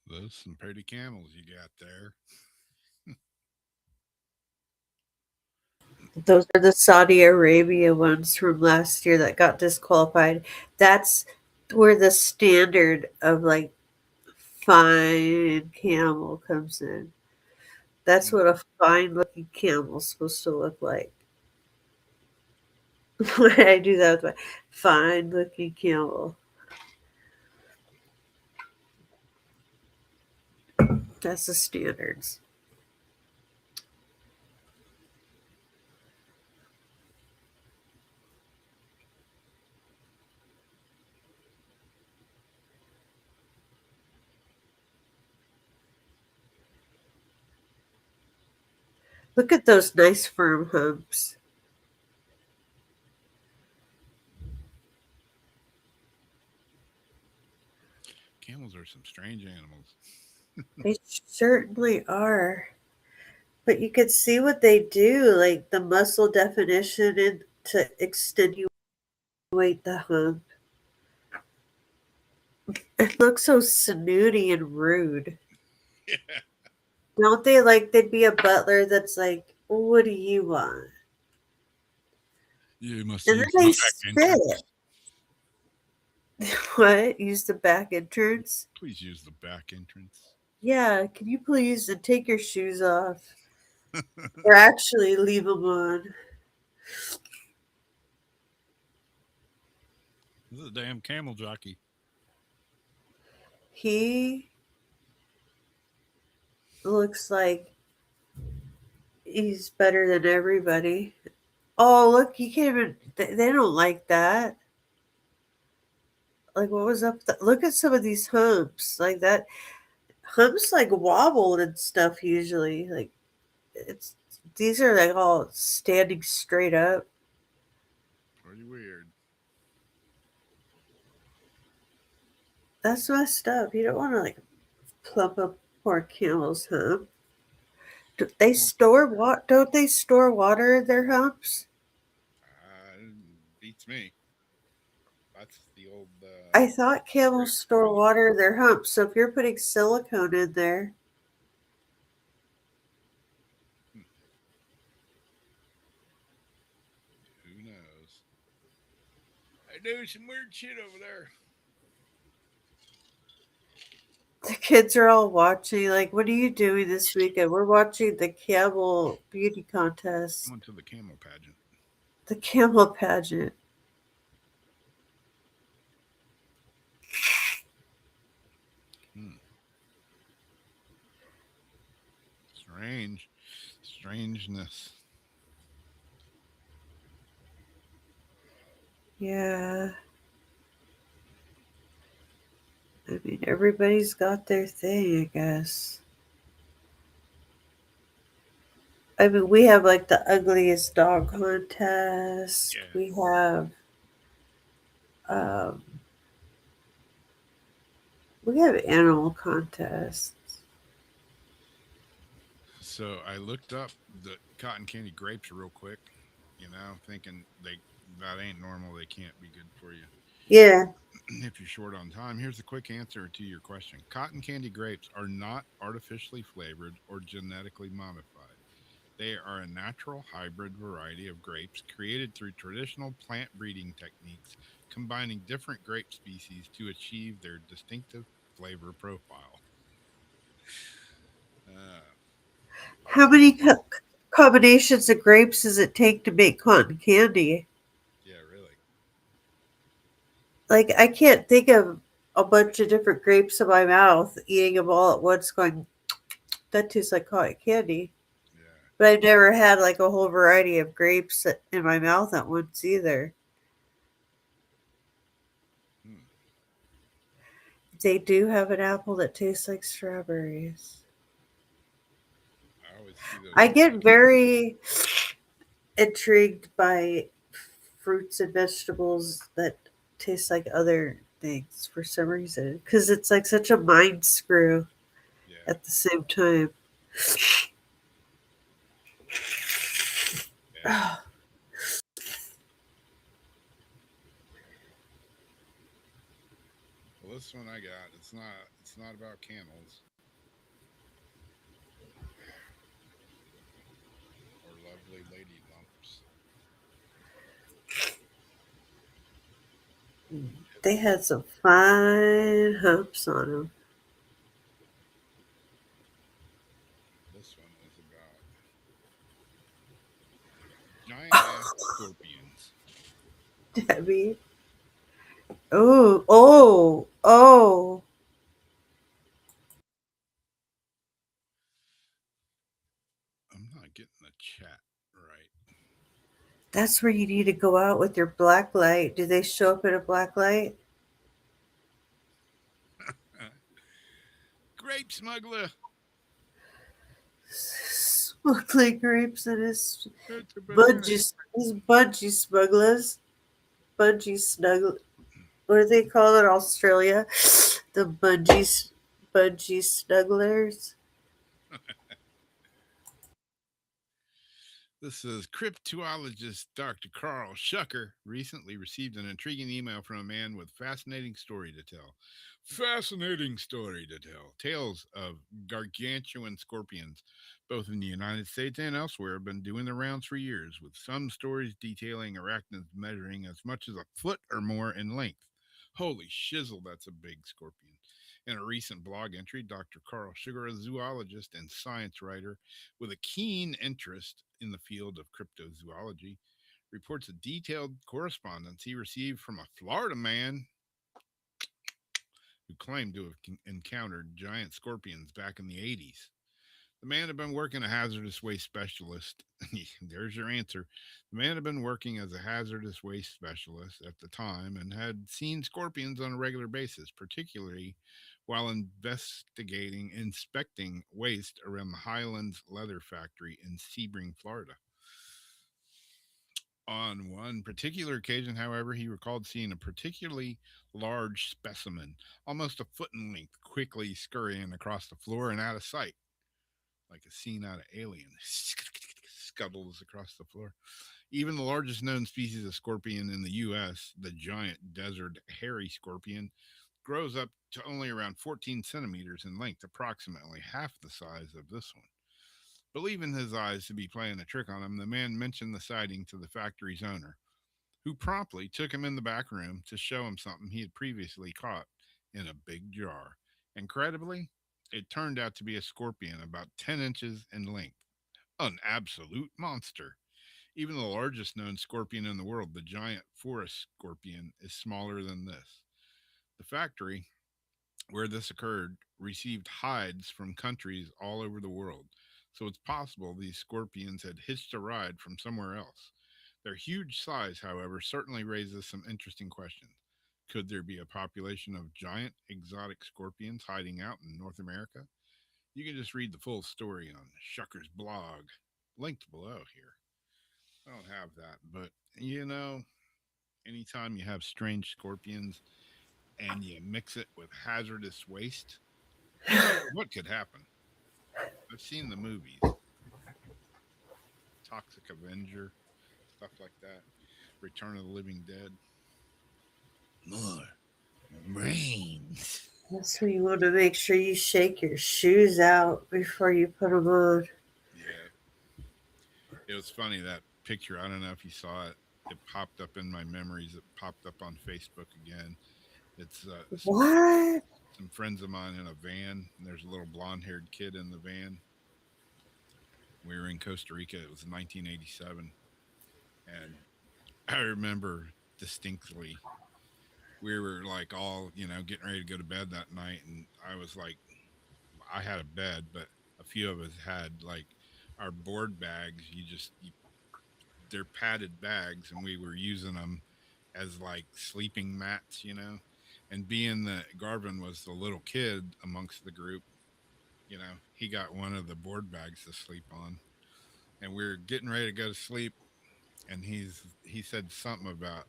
Those some pretty camels you got there. Those are the Saudi Arabia ones from last year that got disqualified. That's where the standard of like fine camel comes in. That's what a fine looking camel is supposed to look like. When I do that with my fine looking camel. That's the standards. Look at those nice firm humps. Camels are some strange animals. They certainly are. But you can see what they do, like the muscle definition and to extenuate the hump. It looks so snooty and rude. Yeah. Don't they like they'd be a butler that's like, what do you want? You must And then use they the back entrance. spit. What? Use the back entrance? Please use the back entrance. Yeah, can you please take your shoes off? Or actually leave them on. This is a damn camel jockey. He looks like he's better than everybody. Oh, look, you can't even. They don't like that. Like, what was up? Look at some of these humps. Like that. Humps like wobble and stuff usually. Like, it's. These are like all standing straight up. Pretty weird. That's messed up. You don't want to like plump up poor camel's hump. They store what? Don't they store water in their humps? Beats me. That's the old. I thought camels store water in their humps. So if you're putting silicone in there, Who knows? I do some weird shit over there. the kids are all watching. Like, what are you doing this weekend? We're watching the camel beauty contest, Went to the camel pageant. the camel pageant. Strange. Strangeness. Yeah. I mean, everybody's got their thing, I guess. I mean, we have like the ugliest dog contest. Yeah. We have, um, we have animal contests. So I looked up the cotton candy grapes real quick, thinking they that ain't normal. They can't be good for you. Yeah. If you're short on time, here's a quick answer to your question. Cotton candy grapes are not artificially flavored or genetically modified. They are a natural hybrid variety of grapes created through traditional plant breeding techniques, combining different grape species to achieve their distinctive flavor profile. Uh, How many combinations of grapes does it take to make cotton candy? yeah, really. Like, I can't think of a bunch of different grapes in my mouth, eating them all at once, going, that tastes like cotton candy. Yeah. But I've never had like a whole variety of grapes in my mouth at once either. Hmm. They do have an apple that tastes like strawberries. I always see those I around. get very intrigued by fruits and vegetables that taste like other things for some reason because it's like such a mind screw Yeah. at the same time. Yeah. Well, this one I got. It's not about camels or lovely lady lumps. They had some fine humps on them. This one is about giant ass scorpions. Debbie. Oh, oh, oh. I'm not getting the chat right. That's where you need to go out with your black light. Do they show up in a black light? Grape smuggler. Smuggling grapes and his It's a banana. budgie smugglers. Budgie snuggle. What do they call it in Australia? The budgie snugglers. This is cryptozoologist Dr. Carl Schucker recently received an intriguing email from a man with fascinating story to tell. Fascinating story to tell. Tales of gargantuan scorpions, both in the United States and elsewhere, have been doing the rounds for years, with some stories detailing arachnids measuring as much as a foot or more in length. Holy shizzle, that's a big scorpion. In a recent blog entry, Dr. Carl Sugar, a zoologist and science writer with a keen interest in the field of cryptozoology, reports a detailed correspondence he received from a Florida man who claimed to have encountered giant scorpions back in the 80s. The man had been working a hazardous waste specialist. There's your answer. The man had been working as a hazardous waste specialist at the time and had seen scorpions on a regular basis, particularly while inspecting waste around the Highlands Leather Factory in Sebring, Florida. On one particular occasion, however, he recalled seeing a particularly large specimen, almost a foot in length, quickly scurrying across the floor and out of sight, like a scene out of Alien. Scuttles across the floor. Even the largest known species of scorpion in the U.S., the giant desert hairy scorpion, grows up to only around 14 centimeters in length, approximately half the size of this one. Believing his eyes to be playing a trick on him, the man mentioned the sighting to the factory's owner, who promptly took him in the back room to show him something he had previously caught in a big jar. Incredibly, it turned out to be a scorpion about 10 inches in length. An absolute monster. Even the largest known scorpion in the world, the giant forest scorpion, is smaller than this. The factory where this occurred received hides from countries all over the world, so it's possible these scorpions had hitched a ride from somewhere else. Their huge size, however, certainly raises some interesting questions. Could there be a population of giant exotic scorpions hiding out in North America? You can just read the full story on Shucker's blog, linked below here. I don't have that, but anytime you have strange scorpions and you mix it with hazardous waste, what could happen? I've seen the movies, Toxic Avenger, stuff like that. Return of the Living Dead. More brains. That's where you want to make sure you shake your shoes out before you put them on. Yeah. It was funny that picture. I don't know if you saw it. It popped up in my memories. It popped up on Facebook again. It's What? some friends of mine in a van, and there's a little blonde-haired kid in the van. We were in Costa Rica. It was 1987, and I remember distinctly. We were like all, getting ready to go to bed that night, and I was like, I had a bed, but a few of us had like our board bags. They're padded bags, and we were using them as like sleeping mats. And being that Garvin was the little kid amongst the group, he got one of the board bags to sleep on, and we were getting ready to go to sleep, and he said something about,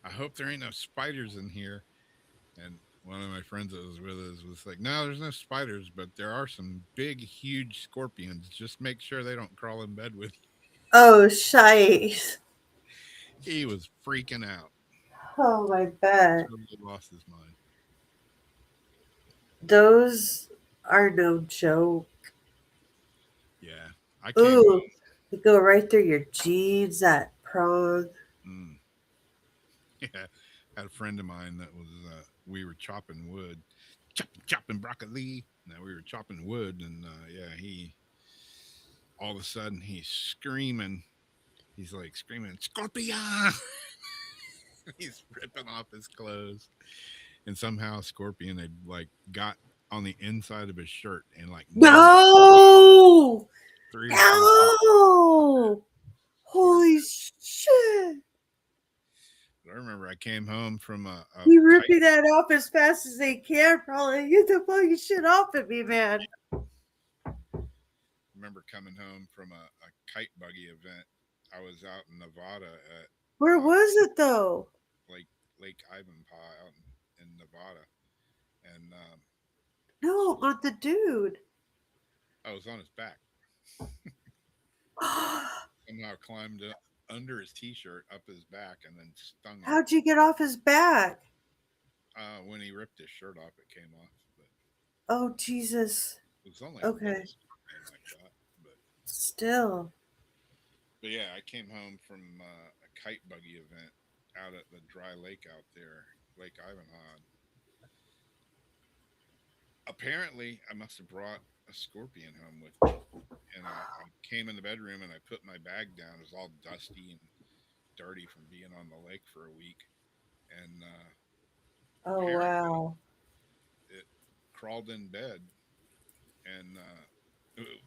I hope there ain't no spiders in here. And one of my friends that was with us was like, no, there's no spiders, but there are some big, huge scorpions. Just make sure they don't crawl in bed with you. Oh, shite. He was freaking out. Oh, my God. Totally lost his mind. Those are no joke. Yeah. I came Ooh, home. they go right through your jeans, that prong. Mm, yeah. Had a friend of mine that was, we were chopping wood, chopping broccoli. Now we were chopping wood, and yeah, all of a sudden he's screaming. He's like screaming, Scorpion! He's ripping off his clothes. And somehow Scorpion had like got on the inside of his shirt and like No! 3 or 4 No! Holy shit! I remember I came home from a You kite. ripping that off as fast as they can, probably. Get the fucking shit off of me, man. Remember coming home from a kite buggy event. I was out in Nevada at Where was it though? Lake Ivanpah out in Nevada, and No, on the dude. I was on his back. Somehow climbed up under his t-shirt up his back and then stung him. How'd you get off his back? When he ripped his shirt off, it came off. But Oh, Jesus. it was only Okay. a little scorpion like that. Still. But yeah, I came home from a kite buggy event out at the dry lake out there, Lake Ivanhoe. Apparently, I must have brought a scorpion home with me. And I came in the bedroom and I put my bag down. It was all dusty and dirty from being on the lake for a week. And Oh, apparently wow. it crawled in bed. And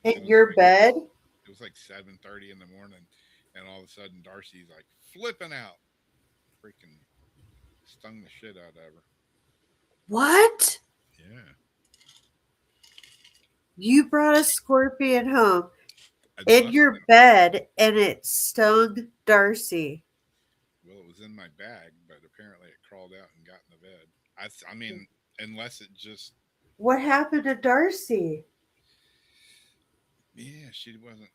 In your bed? It was like 7:30 in the morning. And all of a sudden, Darcy's like flipping out. Freaking stung the shit out of her. What? Yeah. You brought a scorpion home I in busted your it. bed and it stung Darcy. Well, it was in my bag, but apparently it crawled out and got in the bed. I mean, unless it just, What happened to Darcy? yeah, she wasn't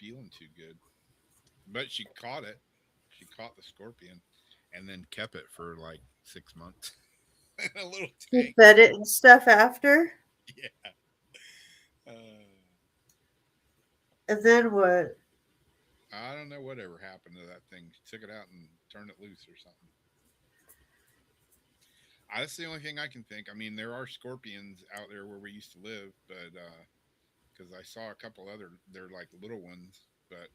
feeling too good. But she caught it. She caught the scorpion, and then kept it for like 6 months in a little You tank. fed it and stuff after? Yeah. And then what? I don't know whatever happened to that thing. She took it out and turned it loose or something. That's the only thing I can think. I mean, there are scorpions out there where we used to live, but because I saw a couple other, they're like little ones, but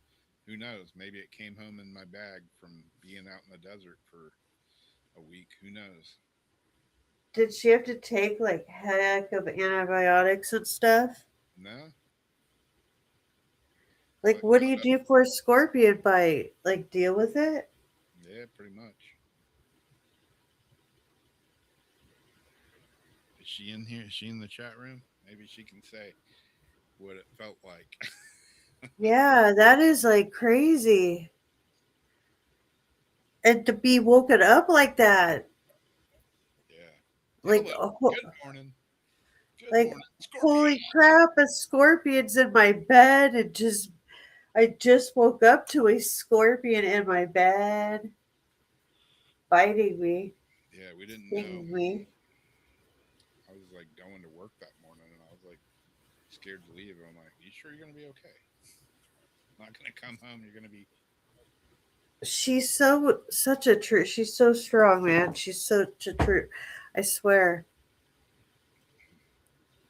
who knows? Maybe it came home in my bag from being out in the desert for a week. Who knows? Did she have to take like heck of antibiotics and stuff? No. Like, But what do you do for a scorpion bite? Like, deal with it? yeah, pretty much. Is she in here? Is she in the chat room? Maybe she can say what it felt like. Yeah, that is like crazy. And to be woken up like that. Yeah. Like, Hello. oh, Good morning. Good like, morning. holy Scorpion. crap, a scorpion's in my bed and just I just woke up to a scorpion in my bed biting me, Yeah, we didn't know. stinging me. I was like going to work that morning, and I was like scared to leave. I'm like, you sure you're gonna be okay? Not gonna come home. You're gonna be. She's such a true. She's so strong, man. She's such a true. I swear.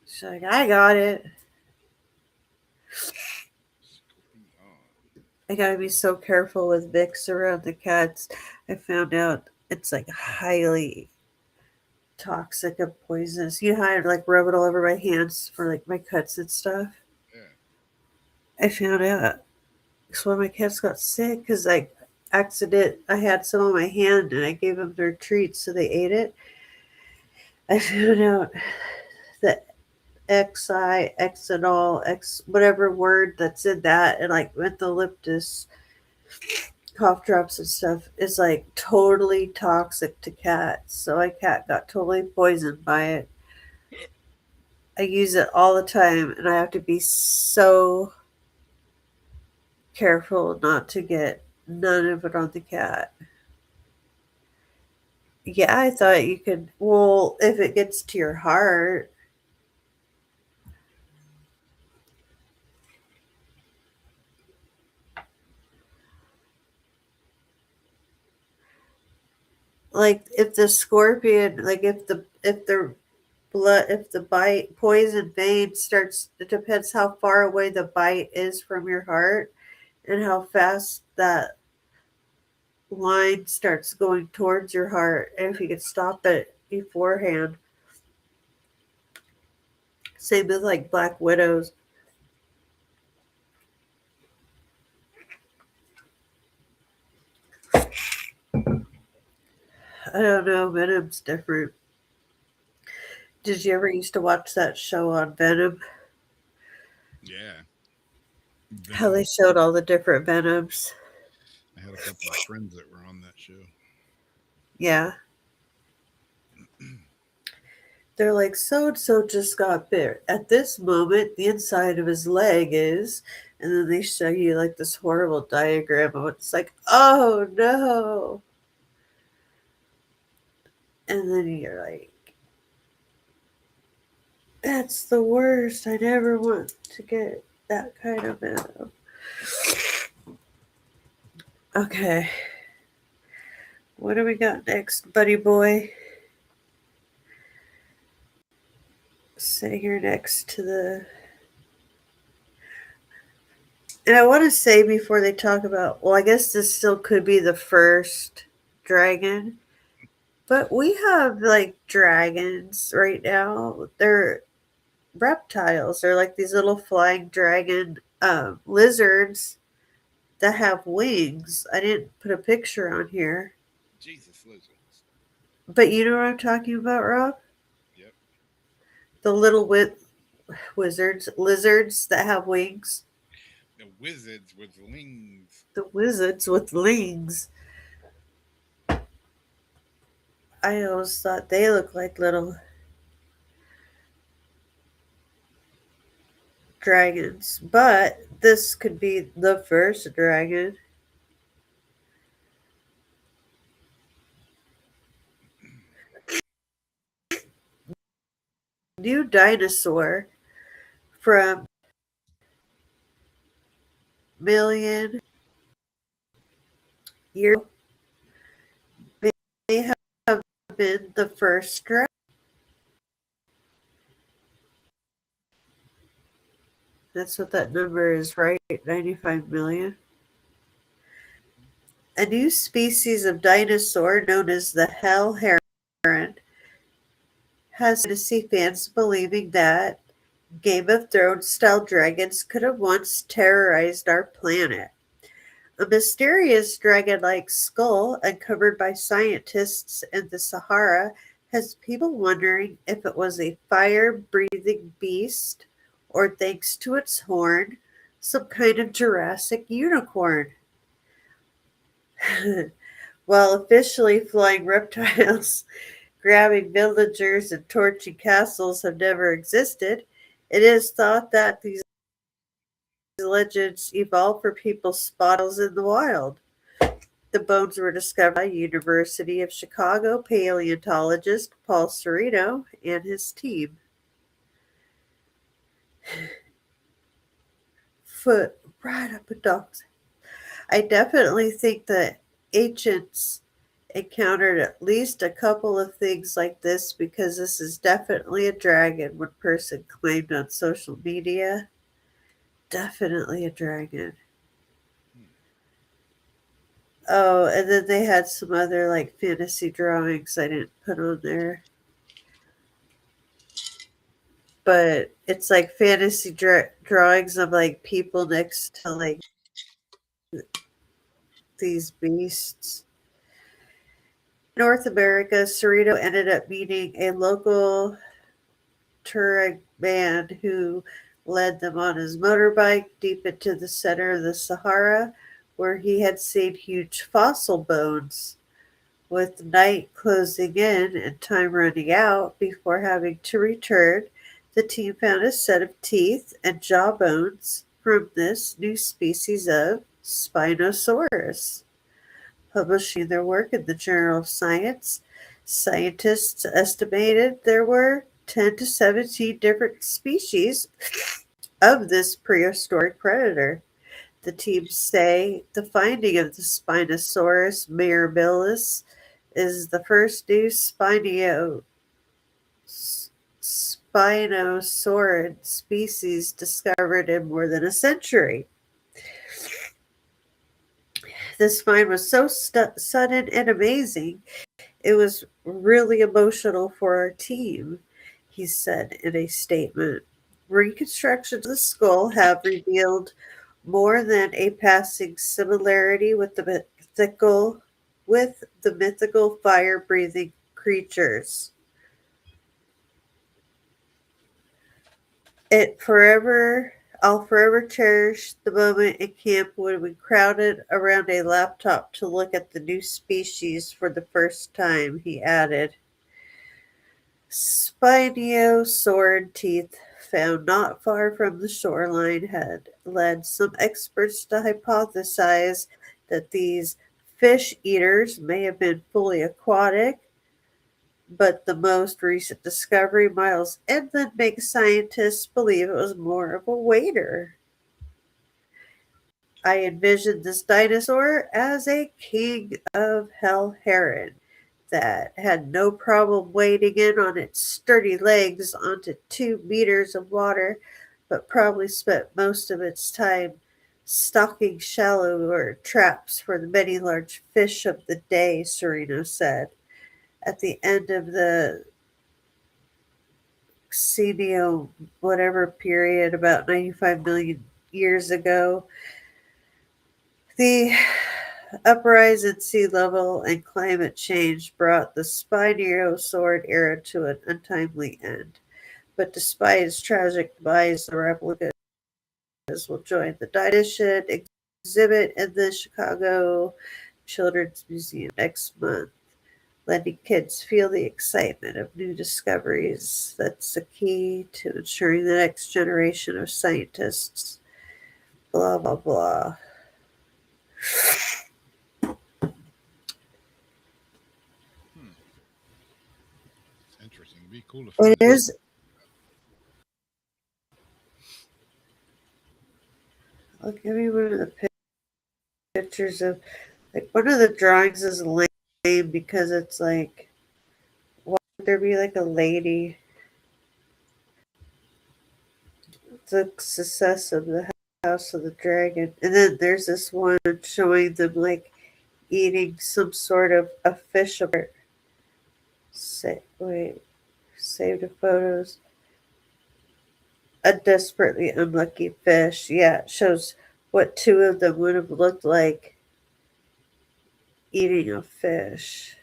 She's like, I got it. Scorpion. I gotta be so careful with Vicks around the cats. I found out it's like highly toxic and poisonous. You know how I like rub it all over my hands for like my cuts and stuff. Yeah. I found out because when my cats got sick, because I had some on my hand and I gave them their treats, so they ate it. I found out that XI, Xanol, X, whatever word that's in that, and like mentholyptus cough drops and stuff is like totally toxic to cats. So my cat got totally poisoned by it. I use it all the time, and I have to be so careful not to get none of it on the cat. Yeah, I thought you could. Well, if it gets to your heart, like if the scorpion, like if the bite poison vein starts, it depends how far away the bite is from your heart and how fast that line starts going towards your heart. And if you could stop it beforehand, same with like black widows. I don't know, Venom's different. Did you ever used to watch that show on Venom? Yeah. How they Venom. showed all the different Venoms? I had a couple of friends that were on that show. Yeah. They're like, so and so just got bit. At this moment, the inside of his leg is, and then they show you like this horrible diagram of it's like, oh no. And then you're like, that's the worst. I never want to get that kind of venom. Okay. What do we got next, buddy boy? Sitting here next to the. And I want to say before they talk about, well, I guess this still could be the first dragon, but we have like dragons right now. They're reptiles. They're like these little flying dragon lizards that have wings. I didn't put a picture on here, Jesus lizards. but you know what I'm talking about, Rob? Yep. The little lizards that have wings. The wizards with wings. The wizards with wings. I always thought they looked like little dragons, but this could be the first dragon. New dinosaur from million years may have been the first dragon. That's what that number is, right? 95 million. A new species of dinosaur known as the hell heron has fantasy fans believing that Game of Thrones style dragons could have once terrorized our planet. A mysterious dragon like skull uncovered by scientists in the Sahara has people wondering if it was a fire breathing beast or, thanks to its horn, some kind of Jurassic unicorn. While officially flying reptiles grabbing villagers and torching castles have never existed, it is thought that these legends evolved for people's spottles in the wild. The bones were discovered by University of Chicago paleontologist Paul Sereno and his team. Foot right up a dog's. I definitely think the ancients encountered at least a couple of things like this because this is definitely a dragon, one person claimed on social media. Definitely a dragon. Oh, and then they had some other like fantasy drawings I didn't put on there. But it's like fantasy drawings of like people next to like these beasts. North America, Cerrito ended up meeting a local Tuareg band who led them on his motorbike deep into the center of the Sahara, where he had seen huge fossil bones. With night closing in and time running out before having to return, the team found a set of teeth and jaw bones from this new species of Spinosaurus. Publishing their work in the Journal of Science, scientists estimated there were 10 to 17 different species of this prehistoric predator. The teams say the finding of the Spinosaurus mirabilis is the first new spinosaurid species discovered in more than a century. This find was so sudden and amazing, it was really emotional for our team, he said in a statement. Reconstructions of the skull have revealed more than a passing similarity with the mythical fire-breathing creatures. I'll forever cherish the moment in camp when we crowded around a laptop to look at the new species for the first time, he added. Spinosaurid teeth found not far from the shoreline had led some experts to hypothesize that these fish eaters may have been fully aquatic, but the most recent discovery miles inland makes scientists believe it was more of a wader. I envisioned this dinosaur as a king of hell heron that had no problem wading in on its sturdy legs onto 2 meters of water, but probably spent most of its time stalking shallower traps for the many large fish of the day, Sereno said. At the end of the Xenio whatever period, about 95 million years ago, the uprise in sea level and climate change brought the Spinosaurus era to an untimely end. But despite its tragic demise, the replicas will join the dinosaur exhibit in the Chicago Children's Museum next month, letting kids feel the excitement of new discoveries. That's the key to ensuring the next generation of scientists. Blah, blah, blah. It's interesting. It'd be cool to find It is. I'll give you one of the pictures of, like, one of the drawings is lame because it's like, why would there be like a lady? The success of the House of the Dragon. And then there's this one showing them like eating some sort of a fish. Saved the photos. A desperately unlucky fish. Yeah, it shows what 2 of them would have looked like eating a fish.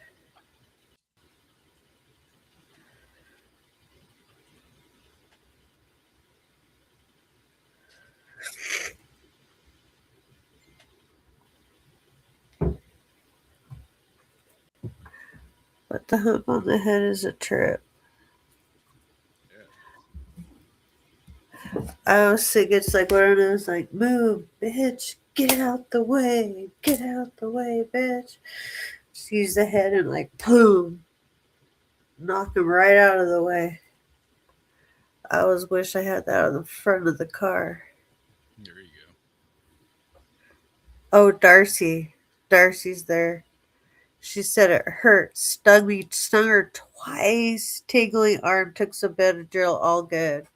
But the hump on the head is a trip. I always think it's like one of those like, move, bitch, get out the way, bitch. Just use the head and like, boom, knock him right out of the way. I always wish I had that on the front of the car. There you go. Oh, Darcy. Darcy's there. She said it hurt. Stung her twice. Tingling arm, took some Benadryl, all good.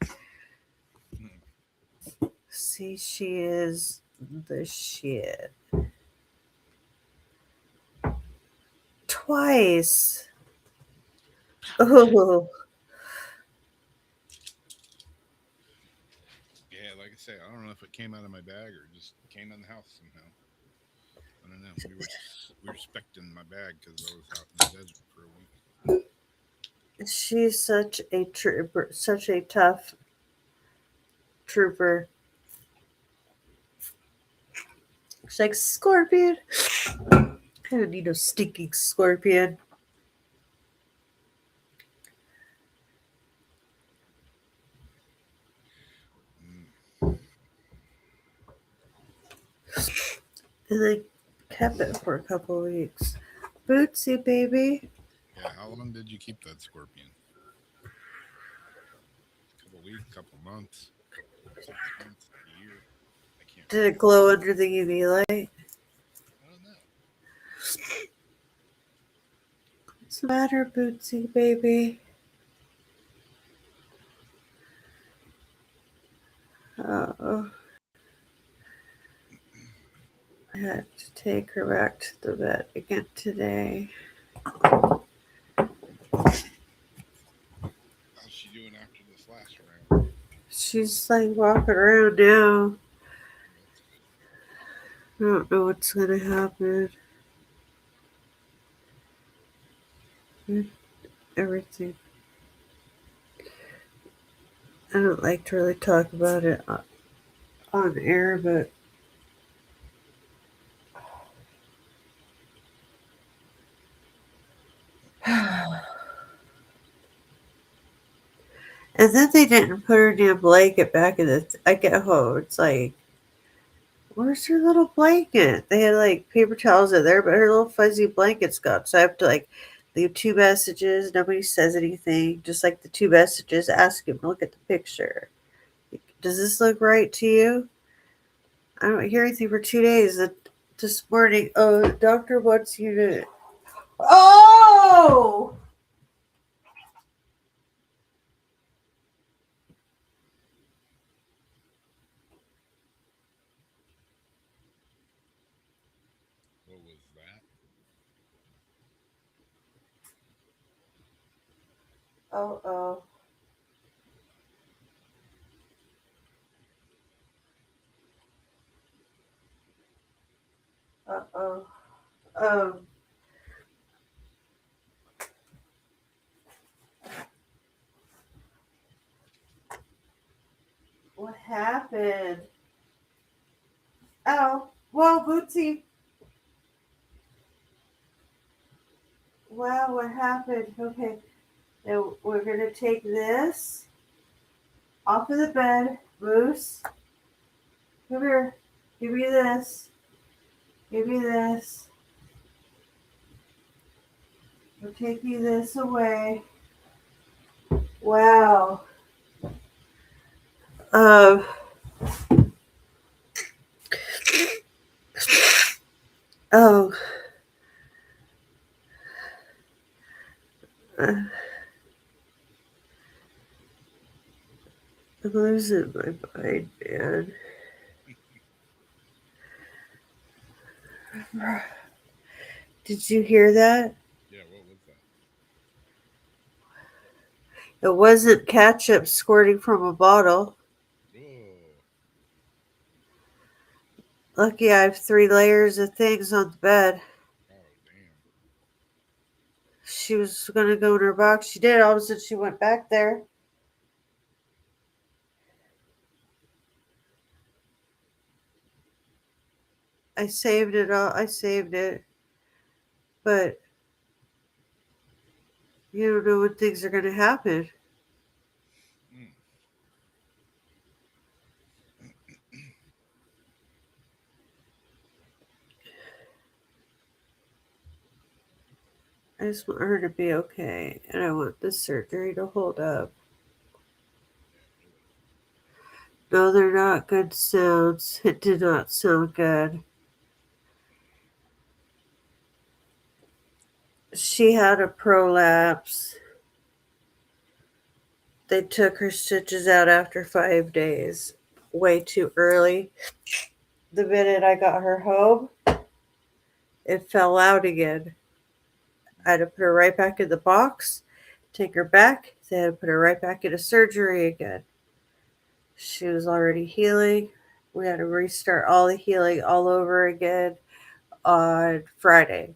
See, she is the shit. Twice. Oh, Yeah, like I say, I don't know if it came out of my bag or just came in the house somehow. I don't know. We were expecting my bag because I was out in the desert for a week. she's such a trooper, such a tough trooper. She's like, Scorpion. I don't need no stinking scorpion. Mm. And they kept it for a couple of weeks. Bootsy, baby. Yeah, how long did you keep that scorpion? A couple weeks, couple months, 6 months, a year. I can't Did remember. it glow under the UV light? I don't know. What's the matter, Bootsy, baby? Oh, I had to take her back to the vet again today. How's she doing after this last round? She's like walking around now. That's good. I don't know what's gonna happen. Everything. I don't like to really talk about it on air, but and then they didn't put her damn blanket back in the. I get home. It's like, where's her little blanket? They had like paper towels in there, but her little fuzzy blanket's gone. So I have to like leave 2 messages. Nobody says anything. Just like the 2 messages, ask him, look at the picture. Does this look right to you? I don't hear anything for 2 days. This morning, oh, the doctor wants you to. Oh! What was that? Oh, oh. Uh oh. Um, what happened? Oh, well, Bootsy. Wow, what happened? Okay, now we're gonna take this off of the bed. Moose, come here. Give me this. Give me this. We're taking this away. Wow. Um. Oh. I'm losing my mind, man. Did you hear that? Yeah, what was that? It wasn't ketchup squirting from a bottle. Oh, Lucky I have 3 layers of things on the bed. oh, damn. She was gonna go in her box. She did. All of a sudden, she went back there. I saved it all. I saved it, but you don't know when things are gonna happen. Mm. I just want her to be okay, and I want this surgery to hold up. No, they're not good sounds. It did not sound good. She had a prolapse. They took her stitches out after 5 days. Way too early. The minute I got her home, it fell out again. I had to put her right back in the box, take her back, then put her right back into surgery again. She was already healing. We had to restart all the healing all over again on Friday.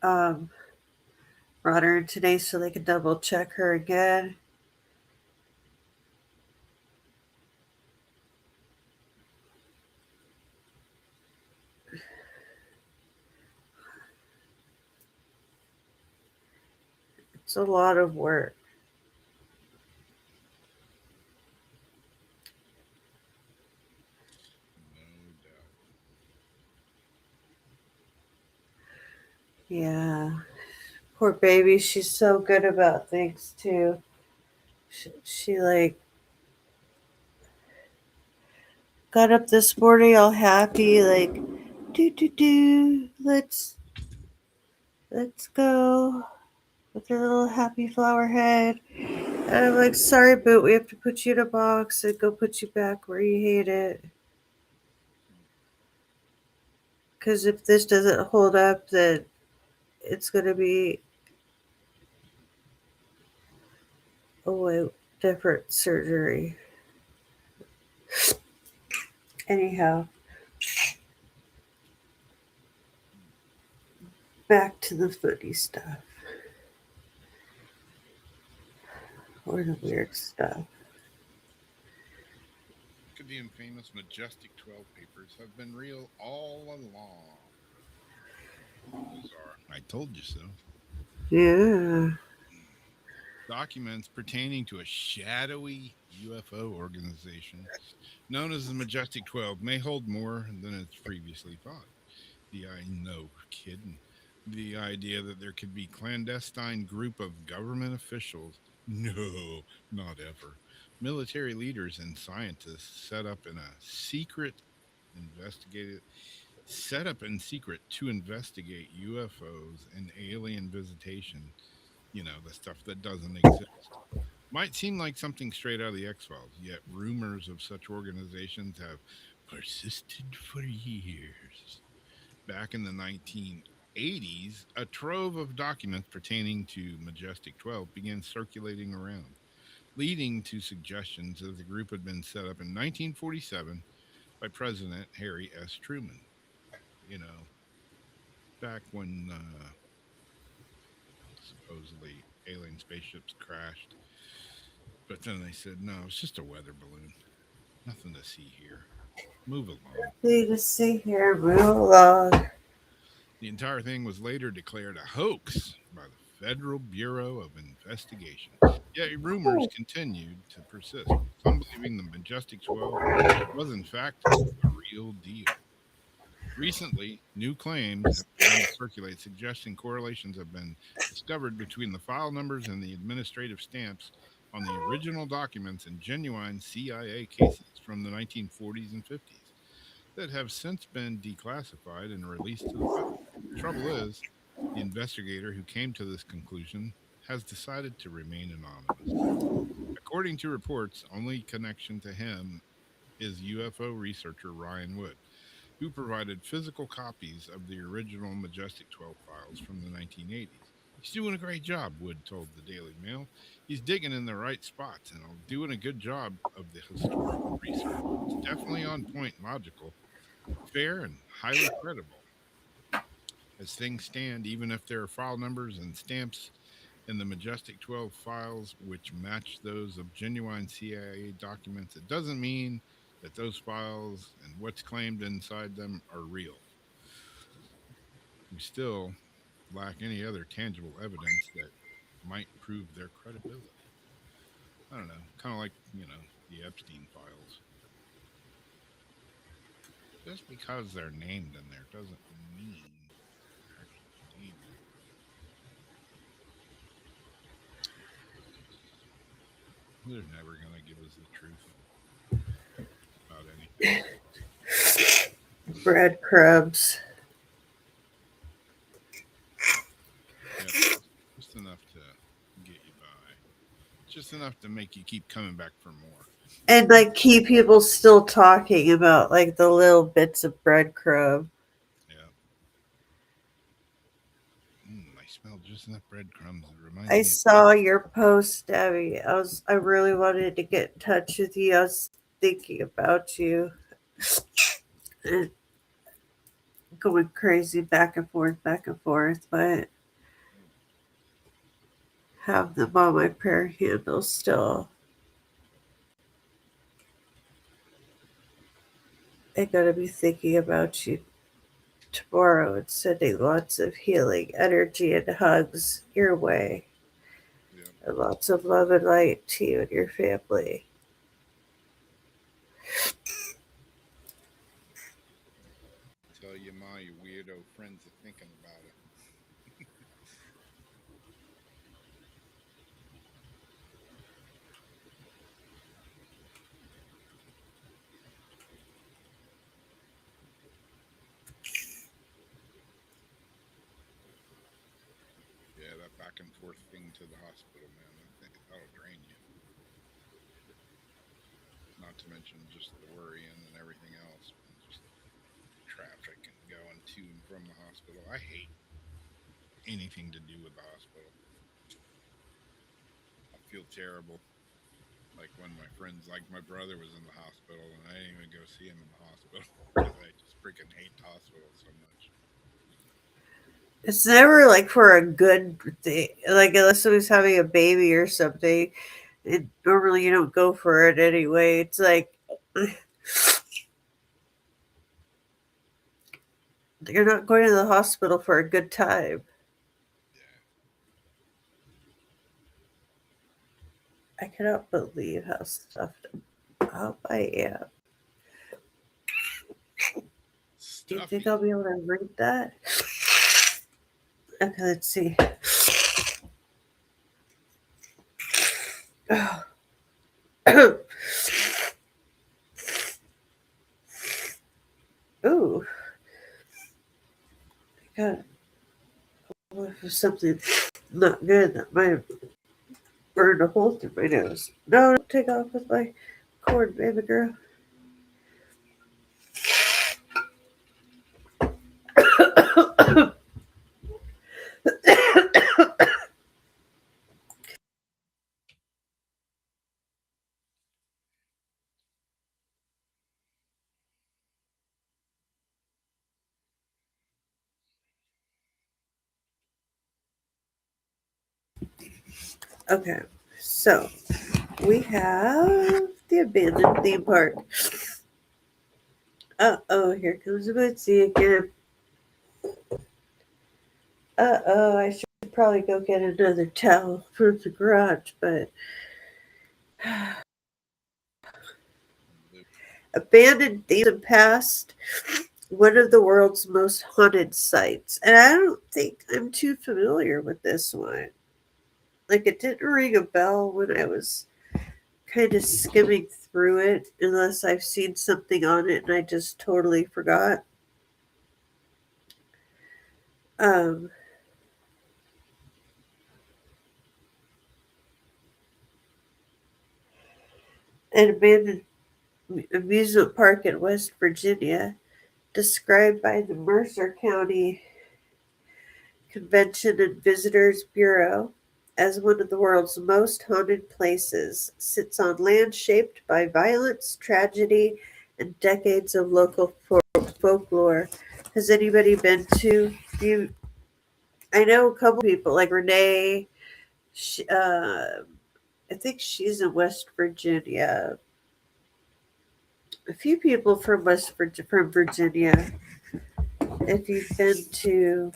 Um, Brought her in today so they could double check her again. It's a lot of work. No doubt. Yeah. Poor baby. She's so good about things too. She like got up this morning all happy, like let's go with her little happy flower head. And I'm like, sorry, Boot, we have to put you in a box and go put you back where you hate it. Because if this doesn't hold up, then it's going to be a different surgery. Anyhow, back to the footy stuff. Or the weird stuff. Look at the infamous Majestic 12 papers have been real all along. Bizarre. I told you so. Yeah. Documents pertaining to a shadowy UFO organization known as the Majestic 12 may hold more than it's previously thought. No kidding. The idea that there could be clandestine group of government officials, no, not ever. Military leaders and scientists set up in secret to investigate UFOs and alien visitation, the stuff that doesn't exist. Might seem like something straight out of the X Files, yet rumors of such organizations have persisted for years. Back in the 1980s, a trove of documents pertaining to Majestic 12 began circulating around, leading to suggestions that the group had been set up in 1947 by President Harry S. Truman. You know, back when supposedly alien spaceships crashed. But then they said, no, it's just a weather balloon. Nothing to see here. Move along. Need to see here, move along. The entire thing was later declared a hoax by the Federal Bureau of Investigation. Yet rumors continued to persist, some believing the Majestic 12 was in fact the real deal. Recently, new claims have begun to circulate suggesting correlations have been discovered between the file numbers and the administrative stamps on the original documents and genuine CIA cases from the 1940s and 50s that have since been declassified and released to the public. Trouble is, the investigator who came to this conclusion has decided to remain anonymous. According to reports, only connection to him is UFO researcher Ryan Wood, who provided physical copies of the original Majestic 12 files from the 1980s. He's doing a great job, Wood told the Daily Mail. He's digging in the right spots and doing a good job of the historical research. It's definitely on point and logical, fair, and highly credible. As things stand, even if there are file numbers and stamps in the Majestic 12 files which match those of genuine CIA documents, it doesn't mean that those files and what's claimed inside them are real. We still lack any other tangible evidence that might prove their credibility. I don't know, kind of like, the Epstein files. Just because they're named in there doesn't mean they're actually They're never gonna give us the truth about anything. Breadcrumbs. Yeah, just enough to get you by. Just enough to make you keep coming back for more. And like keep people still talking about like the little bits of breadcrumb. Yeah. I smell just enough breadcrumbs that remind I me. saw your post, Debbie. I really wanted to get in touch with you. I was thinking about you and going crazy back and forth, but have them on my prayer handle still. I'm gonna be thinking about you tomorrow and sending lots of healing energy and hugs your way. Yeah. And lots of love and light to you and your family. Tell your ma your weirdo friends are thinking about it. Yeah, that back and forth thing to the hospital, man. I think that'll drain you. Not to mention just the worrying and everything else. Just traffic and going to and from the hospital. I hate anything to do with the hospital. I feel terrible. Like when my friends, like my brother was in the hospital and I didn't even go see him in the hospital because I just freaking hate the hospital so much. It's never like for a good thing. Like unless somebody's having a baby or something. Normally you don't go for it anyway. It's like you're not going to the hospital for a good time. Yeah. I cannot believe how stuffed up I am. Do you think Stuffy. I'll be able to read that? Okay, let's see. Ooh, God. What if it's something not good that might have burned a hole through my nose? No, don't take off with my cord, baby girl. Okay, so we have the abandoned theme park. Uh-oh, here comes Bootsy again. Uh-oh, I should probably go get another towel from the garage, but abandoned themes and past, one of the world's most haunted sites. And I don't think I'm too familiar with this one. Like, it didn't ring a bell when I was kind of skimming through it, unless I've seen something on it and I just totally forgot. Um, an abandoned amusement park in West Virginia, described by the Mercer County Convention and Visitors Bureau as one of the world's most haunted places, sits on land shaped by violence, tragedy, and decades of local folklore. Has anybody been to? You, I know a couple people like Renee. She, I think she's in West Virginia. A few people from from Virginia. If you've been to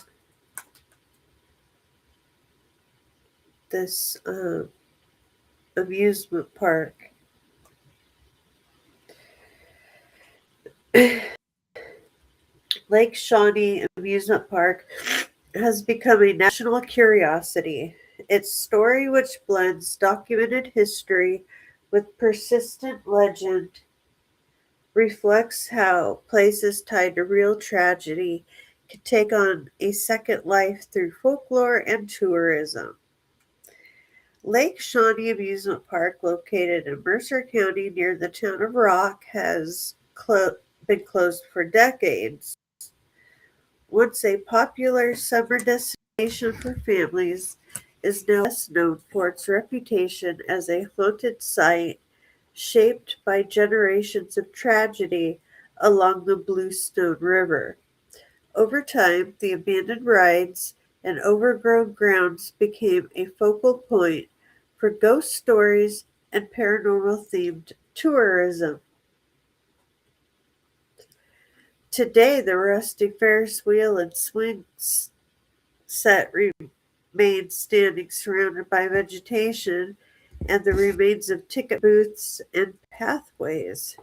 this amusement park. Lake Shawnee Amusement Park has become a national curiosity. Its story, which blends documented history with persistent legend reflects how places tied to real tragedy can take on a second life through folklore and tourism. Lake Shawnee Amusement Park, located in Mercer County near the town of Rock, has been closed for decades. Once a popular summer destination for families, is now best known for its reputation as a haunted site shaped by generations of tragedy along the Bluestone River. Over time, the abandoned rides and overgrown grounds became a focal point for ghost stories and paranormal themed tourism. Today, the rusty Ferris wheel and swing set remain standing surrounded by vegetation and the remains of ticket booths and pathways.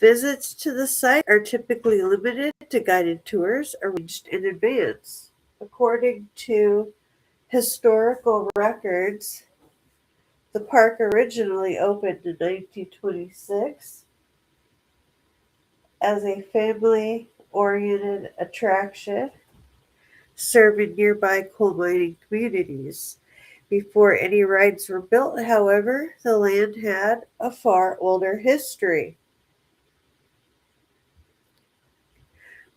Visits to the site are typically limited to guided tours arranged in advance. According to historical records, the park originally opened in 1926 as a family-oriented attraction serving nearby coal mining communities. Before any rides were built, however, the land had a far older history.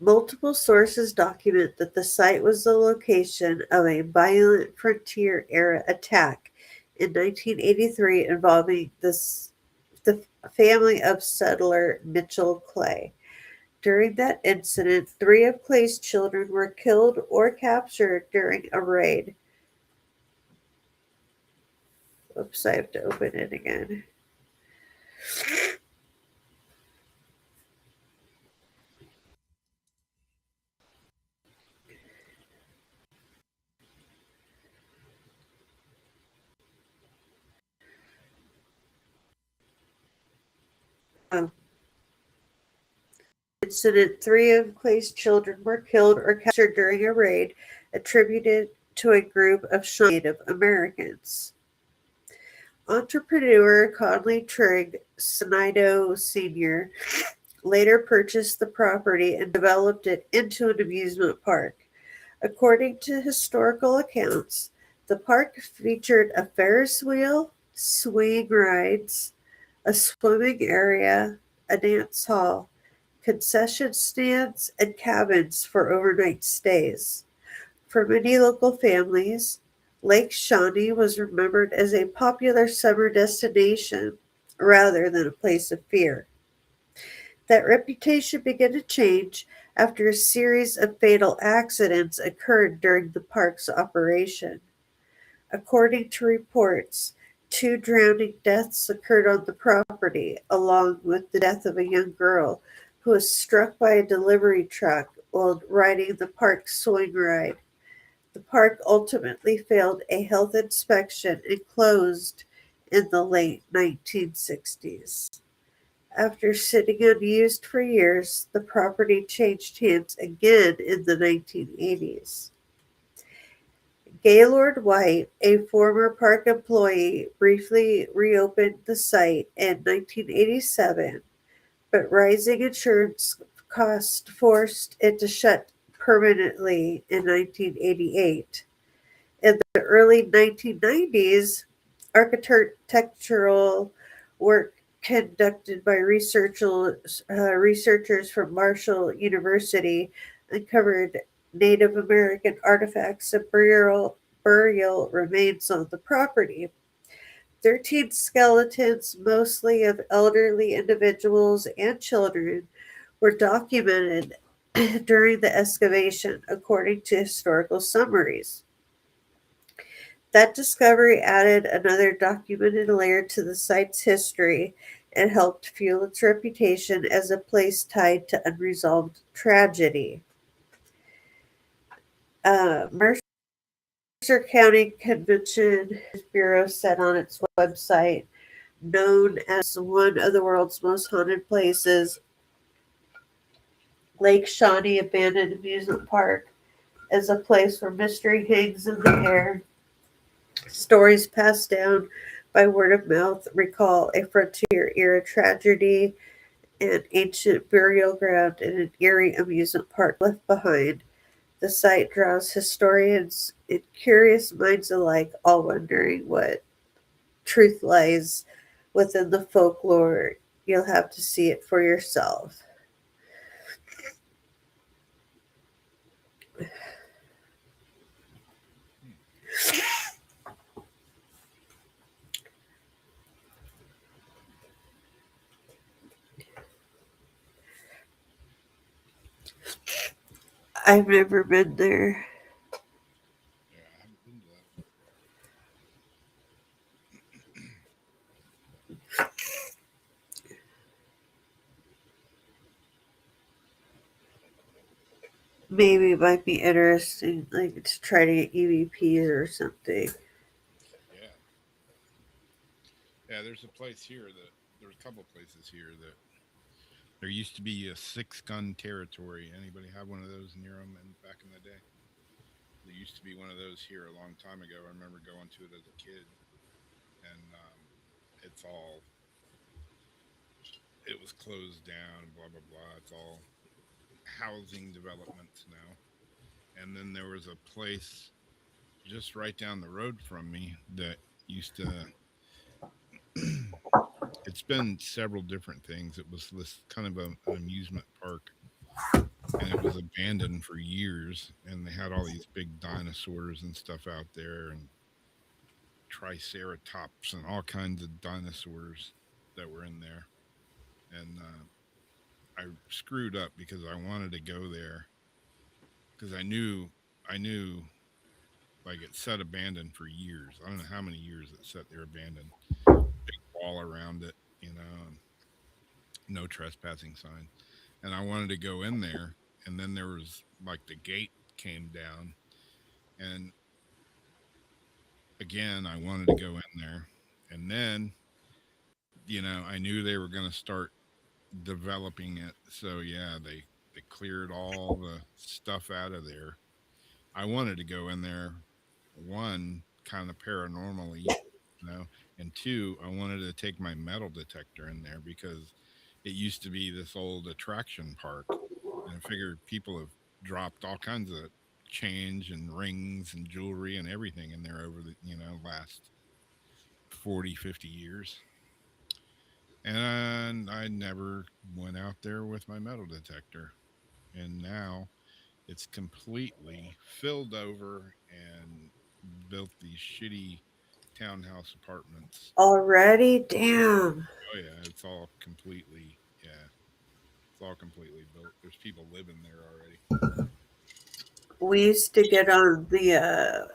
Multiple sources document that the site was the location of a violent frontier-era attack in 1983 involving the family of settler Mitchell Clay. During that incident, 3 of Clay's children were killed or captured during a raid. Oops, I have to open it again. Incident, 3 of Clay's children were killed or captured during a raid attributed to a group of Shawnee Native Americans. Entrepreneur Conley Trigg Snido Sr. later purchased the property and developed it into an amusement park. According to historical accounts, the park featured a Ferris wheel, swing rides, a swimming area, a dance hall, concession stands, and cabins for overnight stays. For many local families, Lake Shawnee was remembered as a popular summer destination rather than a place of fear. That reputation began to change after a series of fatal accidents occurred during the park's operation. According to reports, 2 drowning deaths occurred on the property, along with the death of a young girl who was struck by a delivery truck while riding the park's swing ride. The park ultimately failed a health inspection and closed in the late 1960s. After sitting unused for years, the property changed hands again in the 1980s. Gaylord White, a former park employee, briefly reopened the site in 1987, but rising insurance costs forced it to shut permanently in 1988. In the early 1990s, architectural work conducted by researchers from Marshall University uncovered Native American artifacts and burial remains on the property. 13 skeletons, mostly of elderly individuals and children, were documented during the excavation, according to historical summaries. That discovery added another documented layer to the site's history and helped fuel its reputation as a place tied to unresolved tragedy. Mercer County Convention Bureau said on its website, known as one of the world's most haunted places, Lake Shawnee Abandoned Amusement Park is a place where mystery hangs in the air, stories passed down by word of mouth recall a frontier era tragedy, an ancient burial ground, and an eerie amusement park left behind. The site draws historians and curious minds alike, all wondering what truth lies within the folklore. You'll have to see it for yourself. I've never been there. Yeah, I haven't been to that. Maybe it might be interesting, like to try to get EVPs or something. Yeah. Yeah, there's a place here that there's a couple places here that there used to be a 6 gun territory. Anybody have one of those near them? And back in the day, there used to be one of those here a long time ago. I remember going to it as a kid, and it's all it was closed down. Blah blah blah. It's all housing developments now. And then there was a place just right down the road from me that used to it's been several different things. It was this kind of an amusement park, and it was abandoned for years, and they had all these big dinosaurs and stuff out there, and triceratops and all kinds of dinosaurs that were in there. And I screwed up because I wanted to go there because I knew like it sat abandoned for years. I don't know how many years it sat there abandoned. Big wall around it, and no trespassing sign. And I wanted to go in there, and then there was like the gate came down, and again I wanted to go in there, and then I knew they were going to start developing it. So yeah, they cleared all the stuff out of there. I wanted to go in there, one, kind of paranormally, and two, I wanted to take my metal detector in there because it used to be this old attraction park, and I figured people have dropped all kinds of change and rings and jewelry and everything in there over the last 40, 50 years. And I never went out there with my metal detector. And now it's completely filled over and built these shitty townhouse apartments. Already? Damn. Oh yeah, it's all completely built. There's people living there already. We used to get on the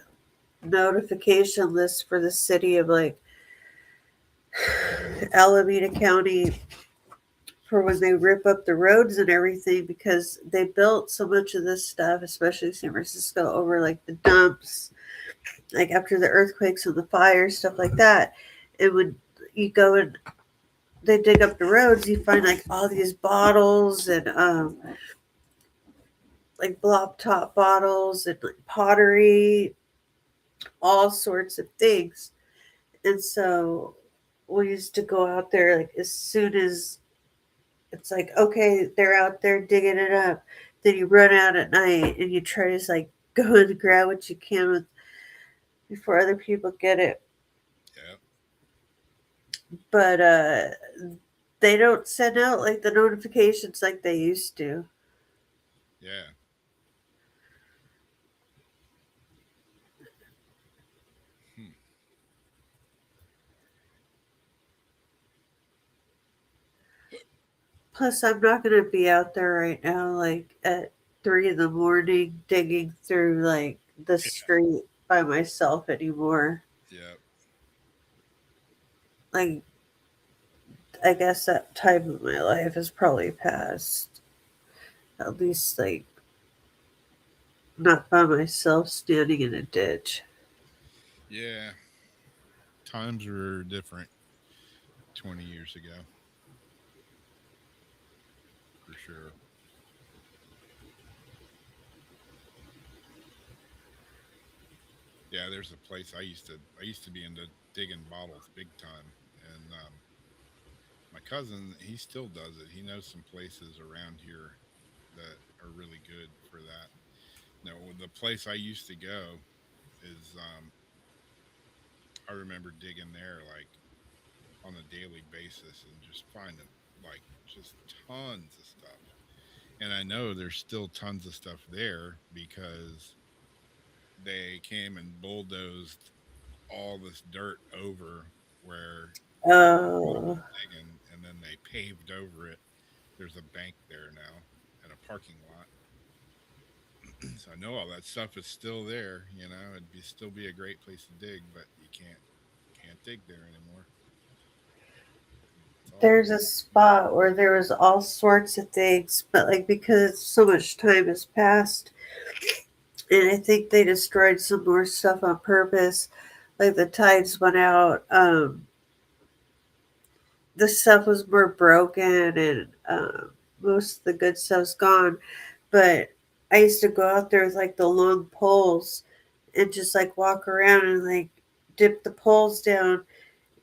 notification list for the city of like Alameda County for when they rip up the roads and everything because they built so much of this stuff, especially San Francisco, over like the dumps, like after the earthquakes and the fires, stuff like that. And when you go and they dig up the roads, you find like all these bottles and like blob top bottles and like pottery, all sorts of things. And so we used to go out there like as soon as it's like, okay, they're out there digging it up. Then you run out at night and you try to like go and grab what you can with before other people get it. Yeah. But they don't send out like the notifications like they used to. Yeah. Hmm. Plus, I'm not going to be out there right now, like at 3 in the morning, digging through like the street by myself anymore. Yeah. Like, I guess that time of my life has probably passed. At least, like, not by myself standing in a ditch. Yeah. Times were different 20 years ago, for sure. Yeah, Yeah, there's a place I used to be into digging bottles big time, and my cousin, he still does it. He knows some places around here that are really good for that. Now, the place I used to go is I remember digging there like on a daily basis and just finding like just tons of stuff. And I know there's still tons of stuff there because they came and bulldozed all this dirt over where everybody was Oh, digging, and then they paved over it. There's a bank there now and a parking lot. So I know all that stuff is still there. Still be a great place to dig, but you can't dig there anymore. It's all there's a spot where there was all sorts of things, but like because so much time has passed, and I think they destroyed some more stuff on purpose. Like the tides went out. The stuff was more broken, and most of the good stuff's gone. But I used to go out there with like the long poles and just like walk around and like dip the poles down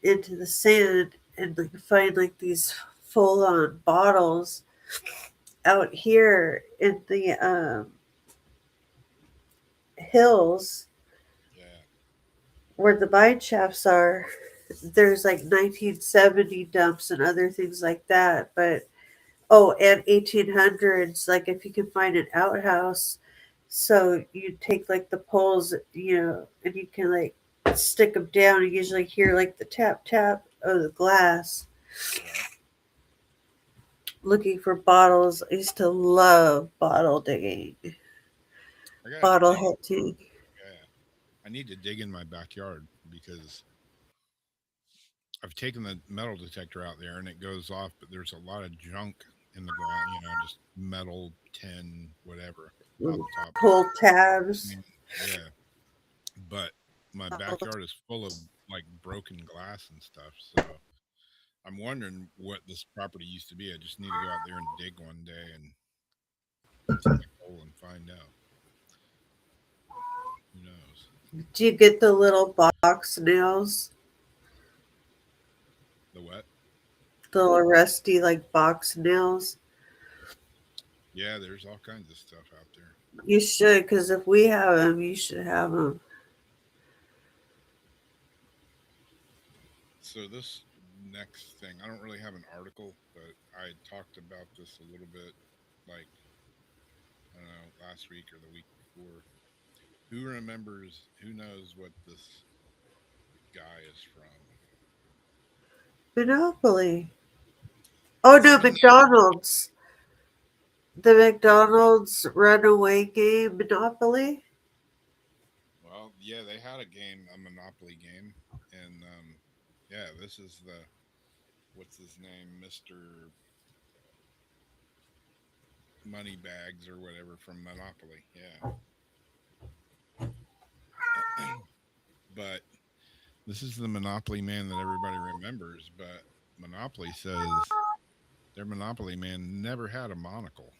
into the sand and like find like these full on bottles out here in the hills yeah, where the mine shafts are. There's like 1970 dumps and other things like that. But oh, and 1800s, like if you can find an outhouse, so you take like the poles, and you can like stick them down. You usually hear like the tap tap of the glass. yeah. Looking for bottles. I used to love bottle digging, I gotta bottle dig. hunting. Yeah, I need to dig in my backyard because I've taken the metal detector out there and it goes off, but there's a lot of junk in the ground. Just metal, tin, whatever out top. Pull tabs. Mm, yeah, but my backyard is full of like broken glass and stuff. So I'm wondering what this property used to be. I just need to go out there and dig one day and take a hole and find out. Who knows? Do you get the little box nails? The what? The little rusty like box nails? Yeah, there's all kinds of stuff out there. You should, because if we have them, you should have them. So this next thing, I don't really have an article, but I talked about this a little bit, like I don't know, last week or the week before. Who remembers? Who knows what this guy is from? Monopoly. Oh no, McDonald's. The McDonald's runaway game, Monopoly. Well, yeah, they had a Monopoly game, and yeah, this is the what's his name, Mister Moneybags or whatever from Monopoly. Yeah, but this is the Monopoly man that everybody remembers. But Monopoly says their Monopoly man never had a monocle.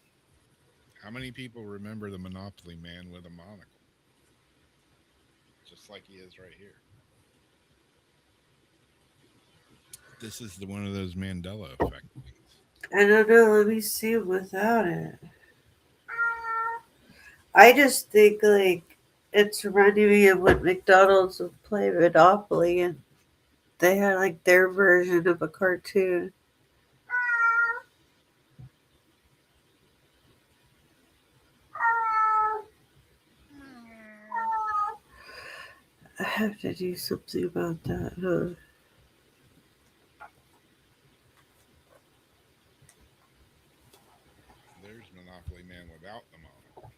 How many people remember the Monopoly man with a monocle? Just like he is right here. This is the one of those Mandela effect things. I don't know. Let me see without it. I just think like it's reminding me of when McDonald's would play Monopoly and they had like their version of a cartoon. I have to do something about that, huh? There's Monopoly man without the monocle.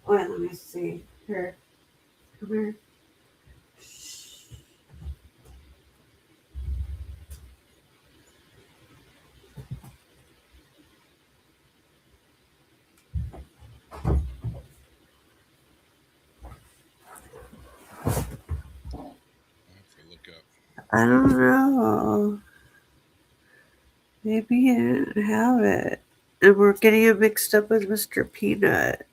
Wait, let me see. Here, come here. I have to look up. I don't know. Maybe he didn't have it. And we're getting it mixed up with Mr. Peanut.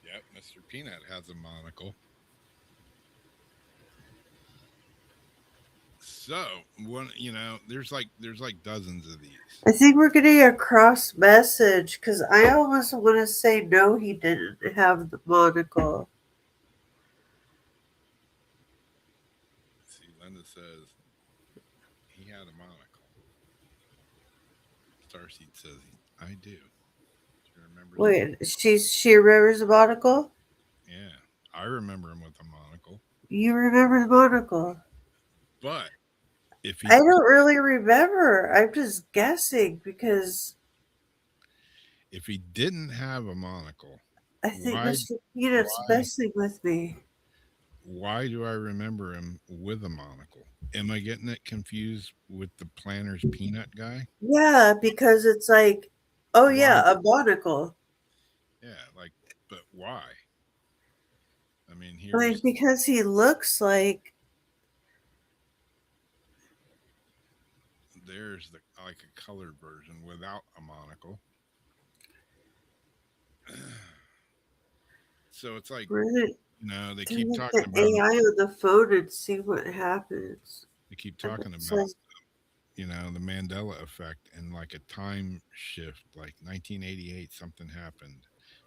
Yep, Mr. Peanut has a monocle. So one, there's like dozens of these. I think we're getting a cross message because I almost want to say no, he didn't have the monocle. See, Linda says he had a monocle. Starseed says I do. She remembers. Wait, she remembers the monocle? Yeah, I remember him with a monocle. You remember the monocle? But if I he don't really remember. I'm just guessing because didn't have a monocle, I think why Mr. Peanut's why messing with me. why do I remember him with a monocle? Am I getting it confused with the Planner's Peanut guy? Yeah, because it's like, oh Why? yeah, a monocle. Yeah, like, but why? I mean, I mean, here's because he looks like there's the like a colored version without a monocle. So it's like, really. they Turn keep like talking the about AI on the phone and see what happens. they keep And it talking about says, the Mandela effect and like a time shift, like 1988 something happened,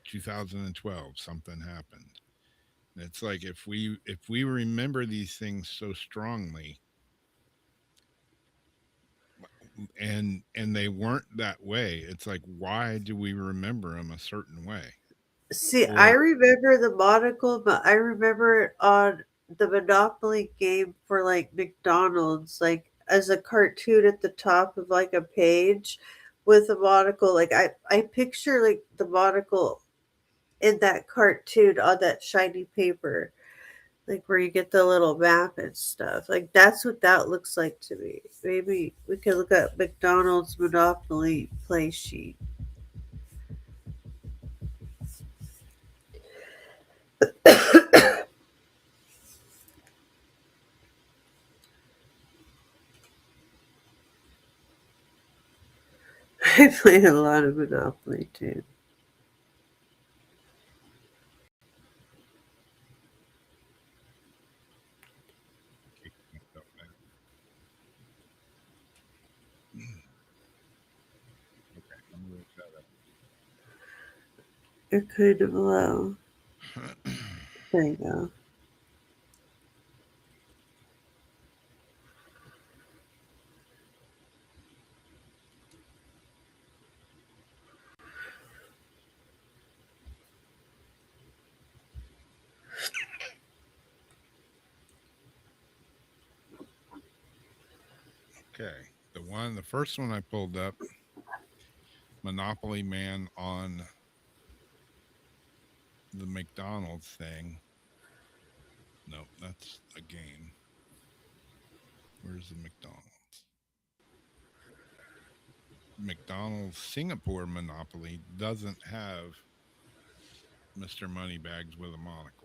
2012 something happened. And it's like if we remember these things so strongly, and they weren't that way, it's like, why do we remember them a certain way? see, I Or remember the monocle, but I remember it on the Monopoly game for like McDonald's, like as a cartoon at the top of like a page with a monocle. Like I picture like the monocle in that cartoon on that shiny paper, like where you get the little map and stuff. Like that's what that looks like to me. Maybe we could look at McDonald's Monopoly play sheet. I played a lot of Monopoly too. kick myself out. Okay, I'm gonna shut You're kind of low. up. There you go. Okay, the first one I pulled up, Monopoly Man on the McDonald's thing. Nope, that's a game. Where's the McDonald's? McDonald's Singapore Monopoly doesn't have Mr. Moneybags with a monocle.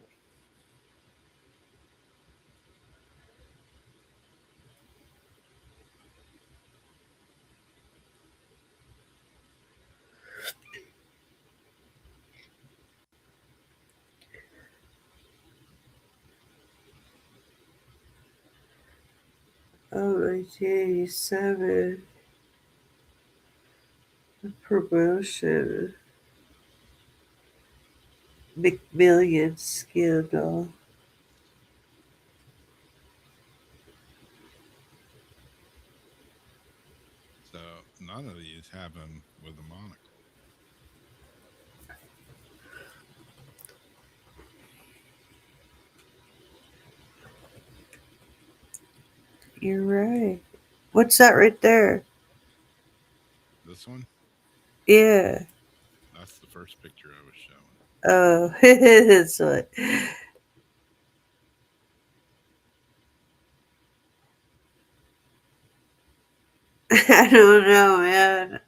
Oh, 1987. The promotion. McMillian scandal. So none of these have him with a monocle. You're right. What's that right there? This one, Yeah. that's the first picture I was showing. Oh, it's like, I don't know, man.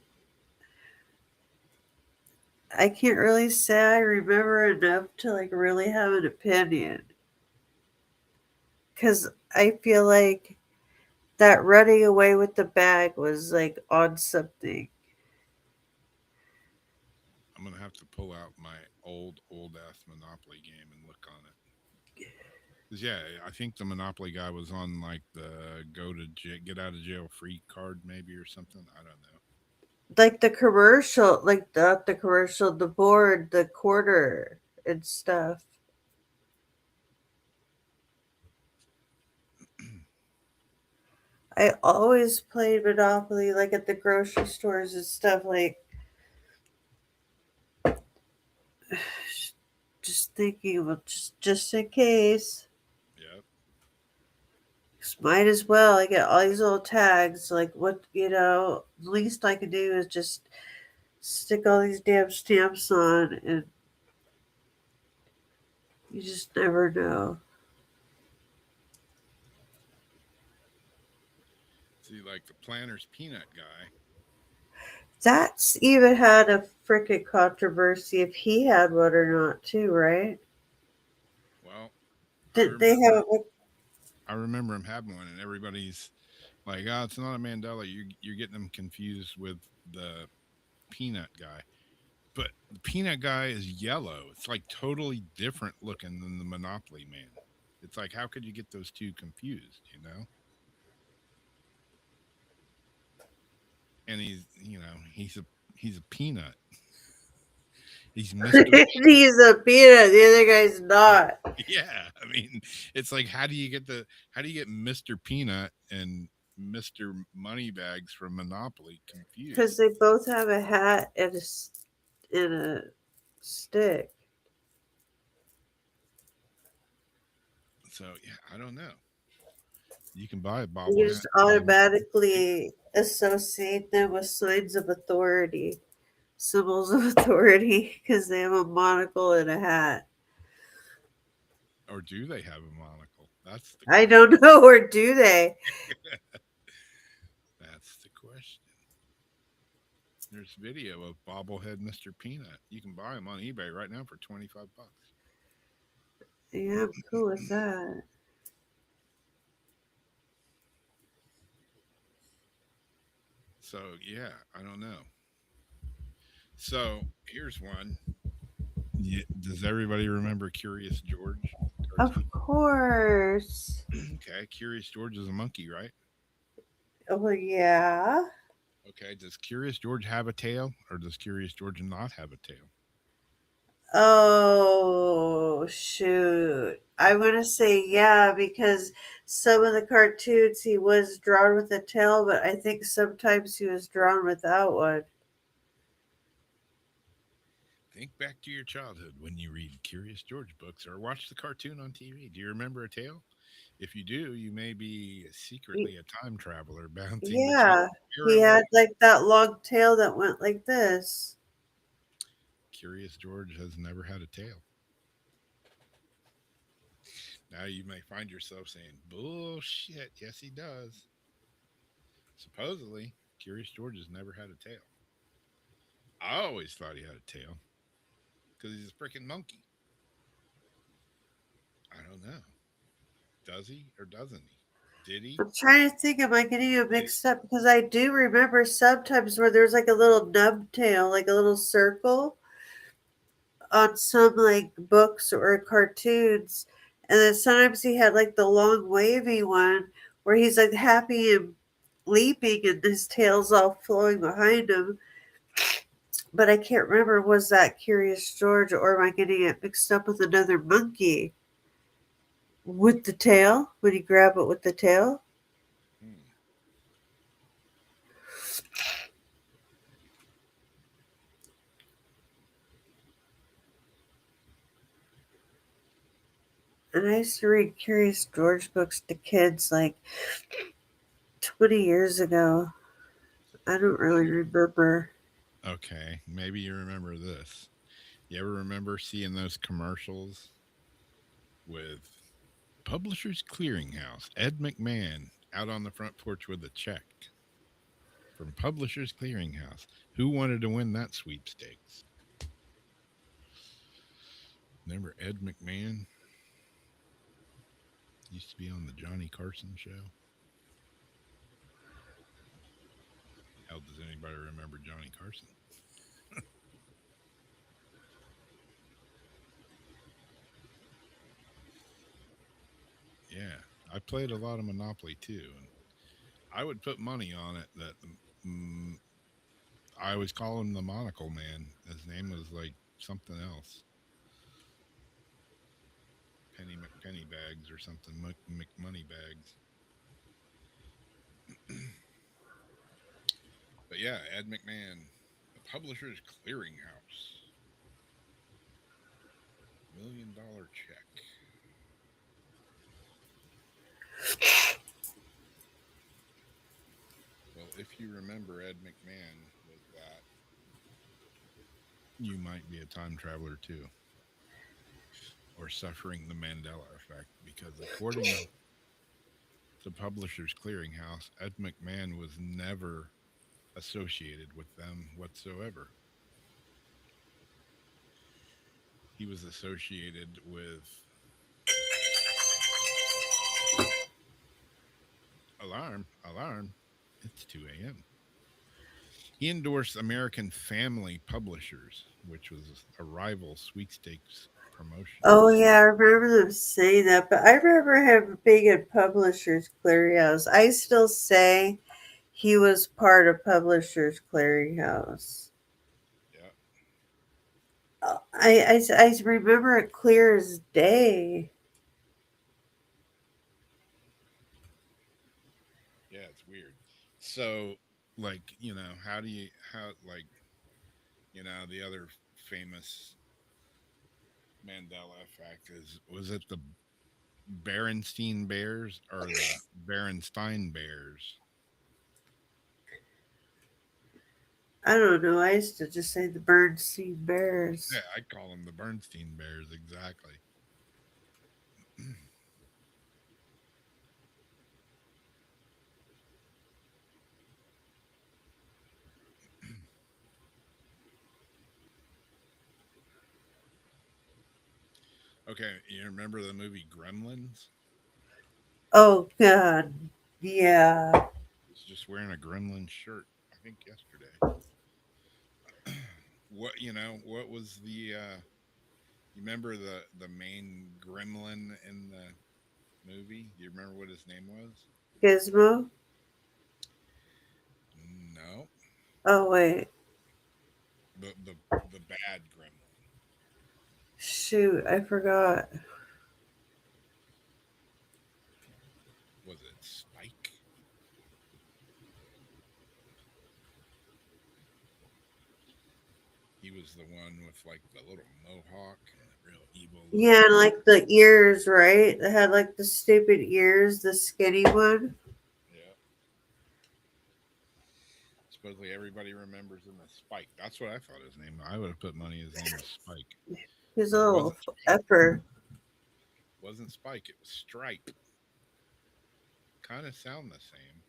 I can't really say I remember enough to like really have an opinion. Because I feel like that running away with the bag was like on something. I'm gonna have to pull out my old ass Monopoly game and look on it. 'Cause, yeah, I think the Monopoly guy was on like the get out of jail free card, maybe, or something. I don't know. Like the commercial, like the commercial, the board, the quarter and stuff. I always played Monopoly like at the grocery stores and stuff, like just thinking, well, just in case. Yep. Just might as well. I get all these little tags. Like what, the least I can do is just stick all these damn stamps on, and you just never know. See, like the Planters peanut guy. That's even had a frickin' controversy if he had one or not, too, right? Well, I Did they remember have a I remember him having one, and everybody's like, "Oh, it's not a Mandela. You're getting them confused with the peanut guy." But the peanut guy is yellow. It's like totally different looking than the Monopoly man. It's like, how could you get those two confused? And he's a peanut. He's Mister. he's a peanut, the other guy's not. Yeah, I mean, it's like, how do you get Mister Peanut and Mister Moneybags from Monopoly Because confused? they both have a hat and and a stick. So yeah, I don't know. You can buy a You bobblehead. just automatically associate them with signs of authority, symbols of authority, because they have a monocle and a hat. Or do they have a monocle? That's the I question. don't know, or do they? That's the question. There's video of bobblehead Mr. Peanut. You can buy them on eBay right now for $25. Yeah, I'm cool with that. So yeah, I don't know. So here's one. Yeah, does everybody remember Curious George Of cartoon? course. Okay, Curious George is a monkey, right? Oh, yeah. Okay, does Curious George have a tail, or does Curious George not have a tail? Oh, shoot. I want to say yeah, because some of the cartoons he was drawn with a tail, but I think sometimes he was drawn without one. Think back to your childhood when you read Curious George books or watch the cartoon on TV. Do you remember a tail? If you do, you may be Y- secretly a time traveler bouncing between Yeah, he had parallel. like that long tail that went like this. Curious George has never had a tail. Now you may find yourself saying, bullshit. Yes, he does. Supposedly, Curious George has never had a tail. I always thought he had a tail because he's a freaking monkey. I don't know. Does he or doesn't he? Did he? I'm trying to think, am I getting it mixed up? Because I do remember sometimes where there's like a little nub tail, like a little circle on some like books or cartoons. And then sometimes he had like the long wavy one where he's like happy and leaping and his tail's all flowing behind him. But I can't remember, was that Curious George or am I getting it mixed up with another monkey? With the tail? Would he grab it with the tail? Hmm. And I used to read Curious George books to kids like 20 years ago. I don't really remember. Okay, maybe you remember this. You ever remember seeing those commercials with Publishers Clearinghouse, Ed McMahon out on the front porch with a check from Publishers Clearinghouse? Who wanted to win that sweepstakes? Remember Ed McMahon? Used to be on the Johnny Carson show. Hell, does anybody remember Johnny Carson? played a lot of Monopoly too, and I would put money on it that mm, I always call him the Monocle Man. His name was like something else, Penny Bags or something, McMoney Bags. But yeah, Ed McMahon, the Publishers Clearinghouse, $1 million check. Well, if you remember Ed McMahon was that, you might be a time traveler too, or suffering the Mandela effect, because according to Publishers Clearinghouse, Ed McMahon was never associated with them whatsoever. He was associated with alarm. It's 2 a.m. He endorsed American Family Publishers, which was a rival sweepstakes promotion. Oh yeah, I remember them saying that, but I remember him being in Publishers Clearinghouse. I still say he was part of Publishers Clearinghouse. Yeah, I remember it clear as day. yeah, it's weird. So, like, the other famous Mandela effect was it the Berenstein Bears or the Berenstein Bears? I don't know. I used to just say the Bernstein Bears. Yeah, I call them the Bernstein Bears, exactly. Okay, you remember the movie Gremlins? Oh God, yeah. I was just wearing a Gremlin shirt, I think yesterday. What was you remember the main gremlin in the movie? Do you remember what his name was? Gizmo. No, Oh wait, the bad gremlin. shoot, I forgot. Was it Spike? He was the one with like the little mohawk and the real evil look. Yeah, and like the ears, right? They had like the stupid ears, the skinny one. Yeah. Supposedly everybody remembers him as Spike. That's what I thought his name. I would have put money his name was Spike. He's a But it little effer. wasn't Spike, it was Stripe. Kind of sound the same.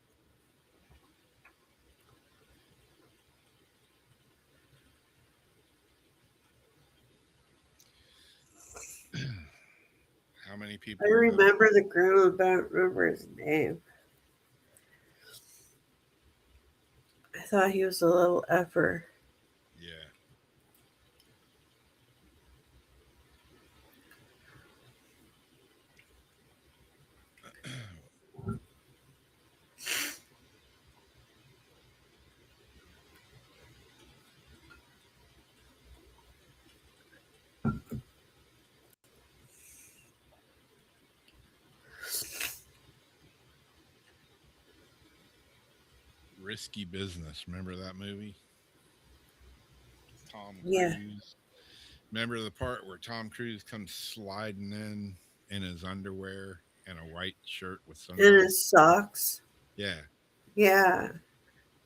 How many people I remember the gremlin, but I don't remember his name. I thought he was a little effer. Yeah. Risky Business. Remember that movie? Tom Yeah. Cruise. Remember the part where Tom Cruise comes sliding in his underwear and a white shirt with And sunglasses? his socks. Yeah. Yeah.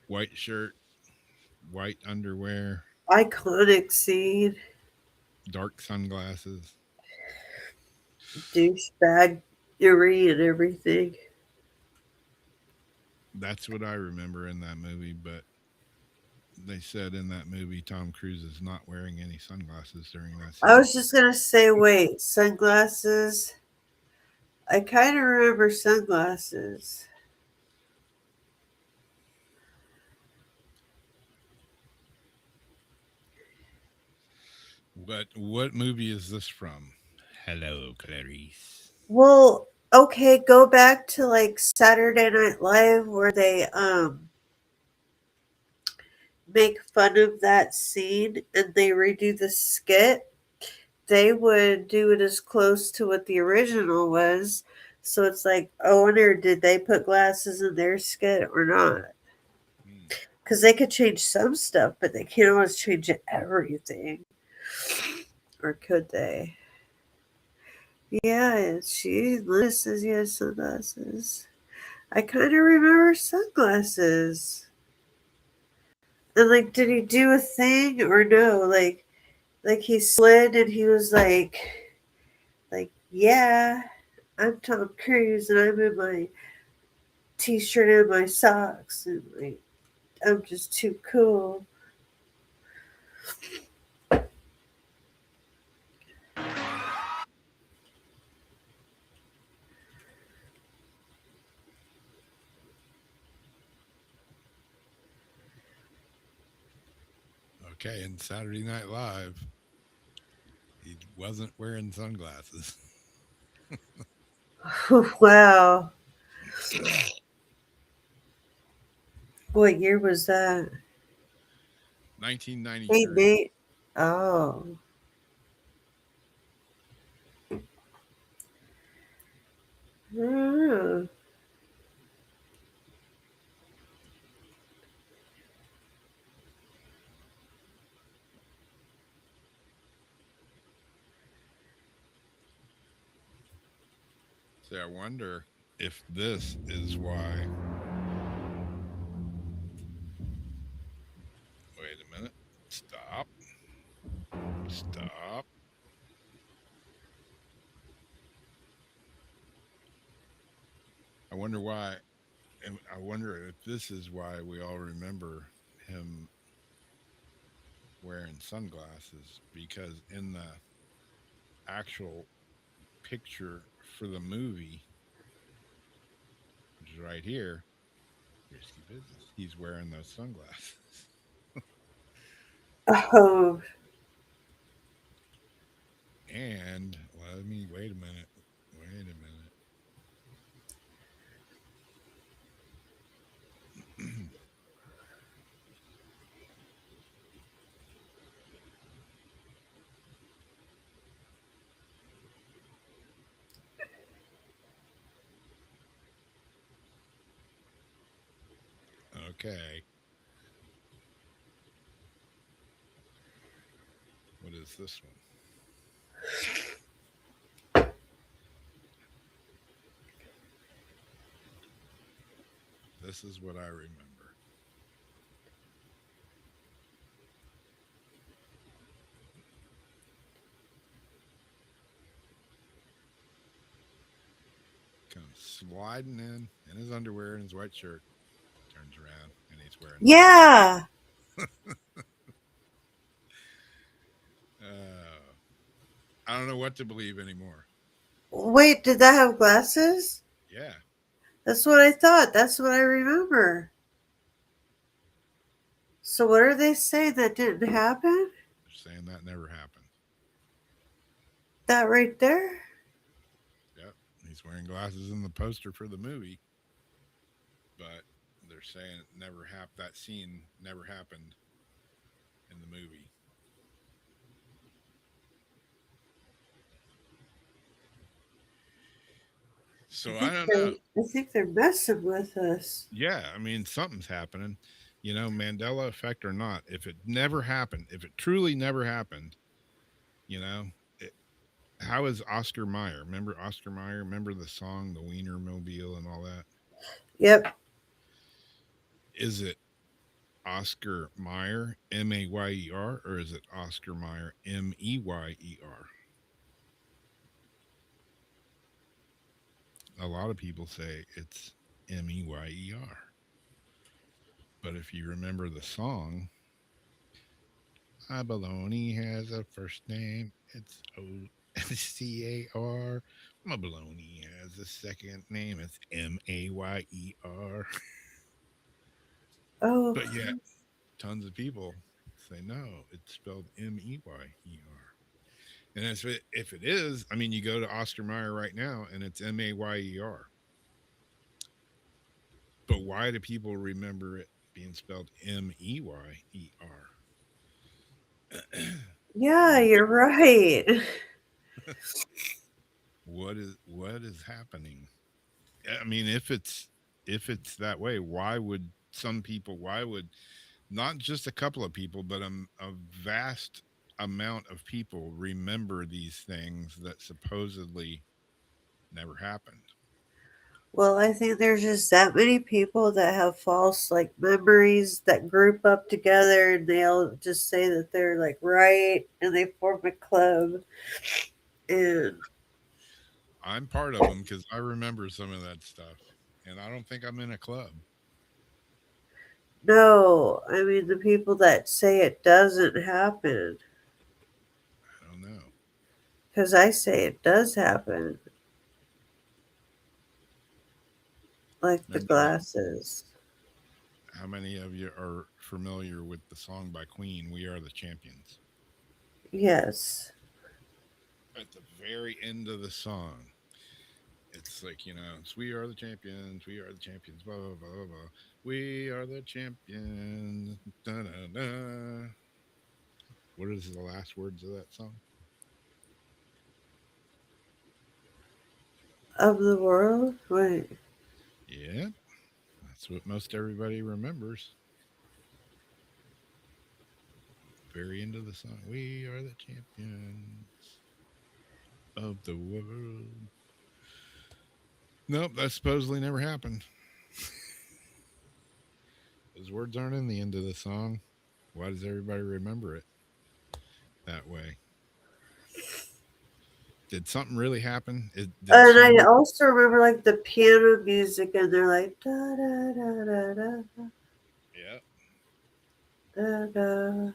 White shirt, white underwear, Iconic scene. dark sunglasses. Douchebaggery and everything. That's what I remember in that movie, but they said in that movie Tom Cruise is not wearing any sunglasses during that scene. I was just gonna say, wait, sunglasses. I kind of remember sunglasses. But what movie is this from? Hello, Clarice. Well, Okay, go back to like Saturday Night Live where they make fun of that scene and they redo the skit. They would do it as close to what the original was. So it's like, I wonder, did they put glasses in their skit or not? Hmm. Because they could change some stuff, but they can't always change everything. Or could they? Yeah, she Linda says he has sunglasses. I kind of remember sunglasses. And like, did he do a thing or no? Like he slid and he was like, yeah, I'm Tom Cruise and I'm in my t-shirt and my socks and like I'm just too cool. Okay, and Saturday Night Live, he wasn't wearing sunglasses. Wow. What year was that? Hey 1993. Nate. Oh. Hmm. So I wonder if this is why. Wait a minute. Stop. Stop. I wonder why. And I wonder if this is why we all remember him wearing sunglasses, because in the actual picture for the movie, which is right here, risky business, he's wearing those sunglasses. Oh. And let me wait a minute. Wait a minute. Okay. What is this one? This is what I remember. Comes sliding in his underwear and his white shirt, turns around, and he's wearing sunglasses. Yeah. Uh, I don't know what to believe anymore. Wait, did that have glasses? Yeah, That's what I thought. That's what I remember. So what are they saying that didn't happen? they're saying that never happened. That right there? Yep, he's wearing glasses in the poster for the movie, but they're saying it never happened. That scene never happened in the movie. So I don't know. I think they're messing with us. Yeah, I mean something's happening. You know, Mandela effect or not, if it never happened, if it truly never happened, you know, it, how is Oscar Mayer? Remember Oscar Mayer? Remember the song, the Wiener Mobile, and all that? Yep. Is it Oscar Mayer, Mayer, or is it Oscar Mayer, Meyer? A lot of people say it's Meyer. But if you remember the song, my baloney has a first name. It's Ocar. My baloney has a second name. It's Mayer. Oh, But yet, tons of people say no, it's spelled Meyer. And if it is, I mean, you go to Ostermeyer right now, and it's Mayer. But why do people remember it being spelled Meyer? Yeah, you're right. What is happening? I mean, if it's that way, why would some people? Why would not just a couple of people, but a vast amount of people remember these things that supposedly never happened? Well, I think there's just that many people that have false like memories that group up together and they'll just say that they're like right and they form a club and I'm part of them because I remember some of that stuff, and I don't think I'm in a club. no, I mean the people that say it doesn't happen I don't know. because I say it does happen, like the Remember glasses. how many of you are familiar with the song by Queen, "We Are the Champions"? Yes. At the very end of the song, it's like, it's "We are the champions, we are the champions, blah blah blah blah. Blah. We are the champions." Da, da, da. What is the last words of that song? Of the world? Wait. Yeah, that's what most everybody remembers. Very end of the song. We are the champions of the world. Nope, that supposedly never happened. Those words aren't in the end of the song. Why does everybody remember it that way? Did something really happen? Did And I someone? also remember like the piano music and they're like da da da da da Yeah. da da.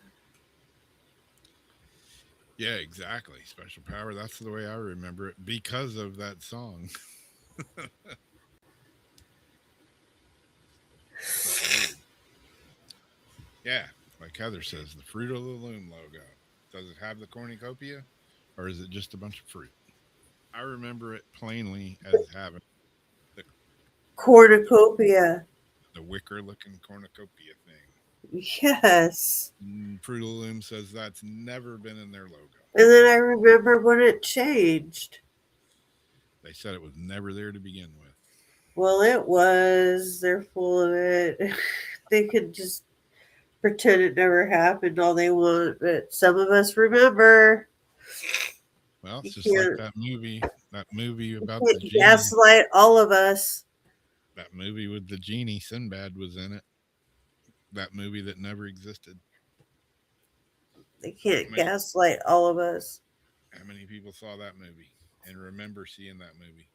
Yeah, exactly. Special power. That's the way I remember it because of that song. But weird. Yeah, like Heather says, the Fruit of the Loom logo. Does it have the cornucopia, or is it just a bunch of fruit? I remember it plainly as having the the, Cornucopia. the wicker looking cornucopia thing. Yes. Fruit of the Loom says that's never been in their logo. And then I Never. remember when it changed. They said it was never there to begin with. Well, it was. They're full of it. They could just pretend it never happened all they want, but some of us remember. Well, You it's just like can't, that movie you about the can't genie. gaslight all of us. That movie with the genie, Sinbad was in it. That movie that never existed. They How can't many gaslight all of us. how many people saw that movie and remember seeing that movie?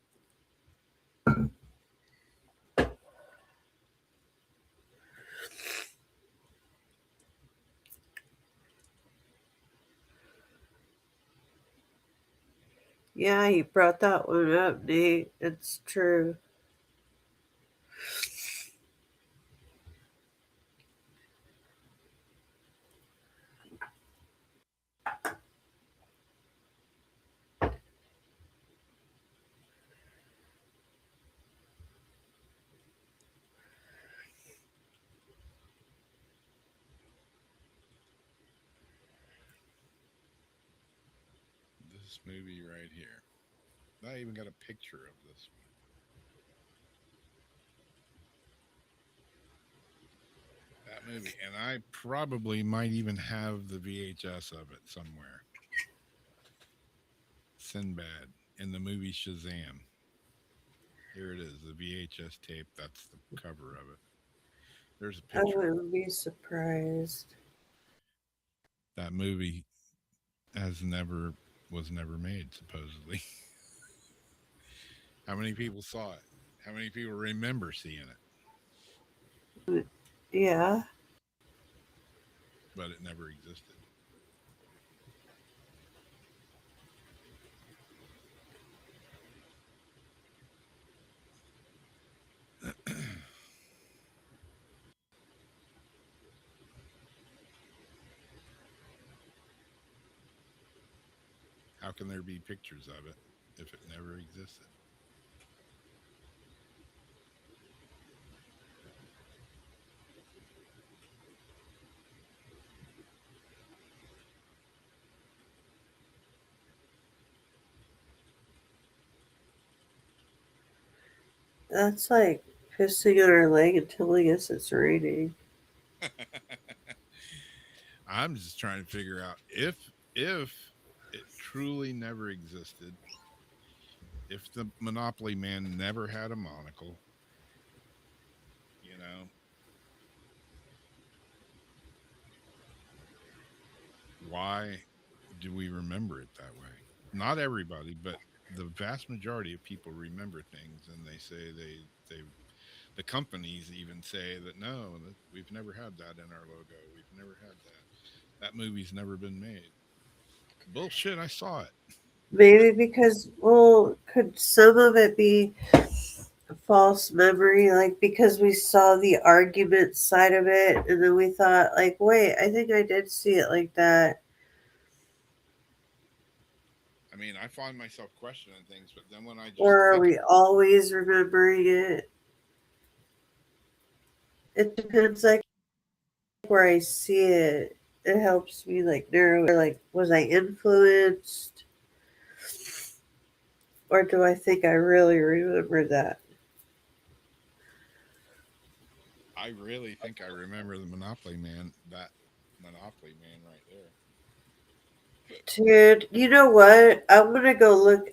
Yeah, you brought that one up, Nate. It's true. This movie right here. I even got a picture of this one. That movie. And I probably might even have the VHS of it somewhere. Sinbad in the movie Shazam. Here it is, the VHS tape. That's the cover of it. There's a I picture of wouldn't be surprised. that movie has never was never made supposedly. How many people saw it? How many people remember seeing it? Yeah. But it never existed. can there be pictures of it if it never existed? That's like pissing on our leg and telling us it's raining. I'm just trying to figure out if it truly never existed, if the Monopoly man never had a monocle, you know, why do we remember it that way? Not everybody, but the vast majority of people remember things, and they say they the companies even say that no, that we've never had that in our logo. We've never had that. That movie's never been made. Bullshit, I saw it. Maybe because, well, could some of it be a false memory? Like, because we saw the argument side of it, and then we thought, like, wait, I think I did see it like that. I mean, I find myself questioning things, but then when I just Or are think, we always remembering it? It depends, like, where I see it. It helps me, like, narrow, like, was I influenced? Or do I think I really remember that? I really think I remember the Monopoly man, that Monopoly man right there. Dude, you know what? I'm gonna go look.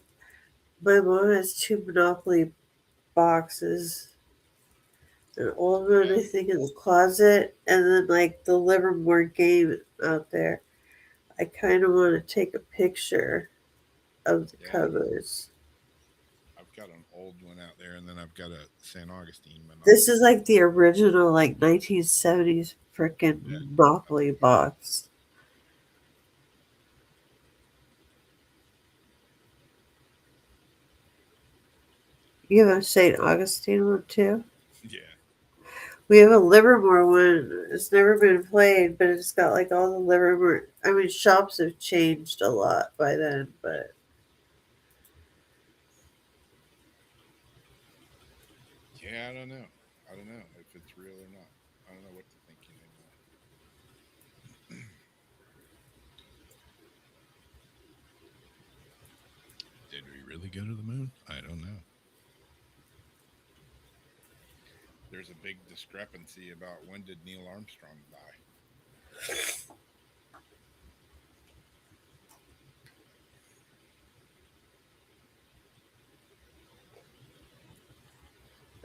My mom has two Monopoly boxes. An old one, Yeah, I think, in the closet, and then like the Livermore game out there. I kind of want to take a picture of the yeah. covers. I've got an old one out there, and then I've got a St. Augustine This is Monopoly. like the original, like 1970s Yeah, frickin' Monopoly box. You have a St. Augustine one too? yeah. We have a Livermore one. It's never been played, but it's got like all the Livermore. I mean, shops have changed a lot by then, but Yeah, I don't know. I don't know if it's real or not. I don't know what to think anymore. Did we really go to the moon? I don't know. There's a big discrepancy about when did Neil Armstrong die.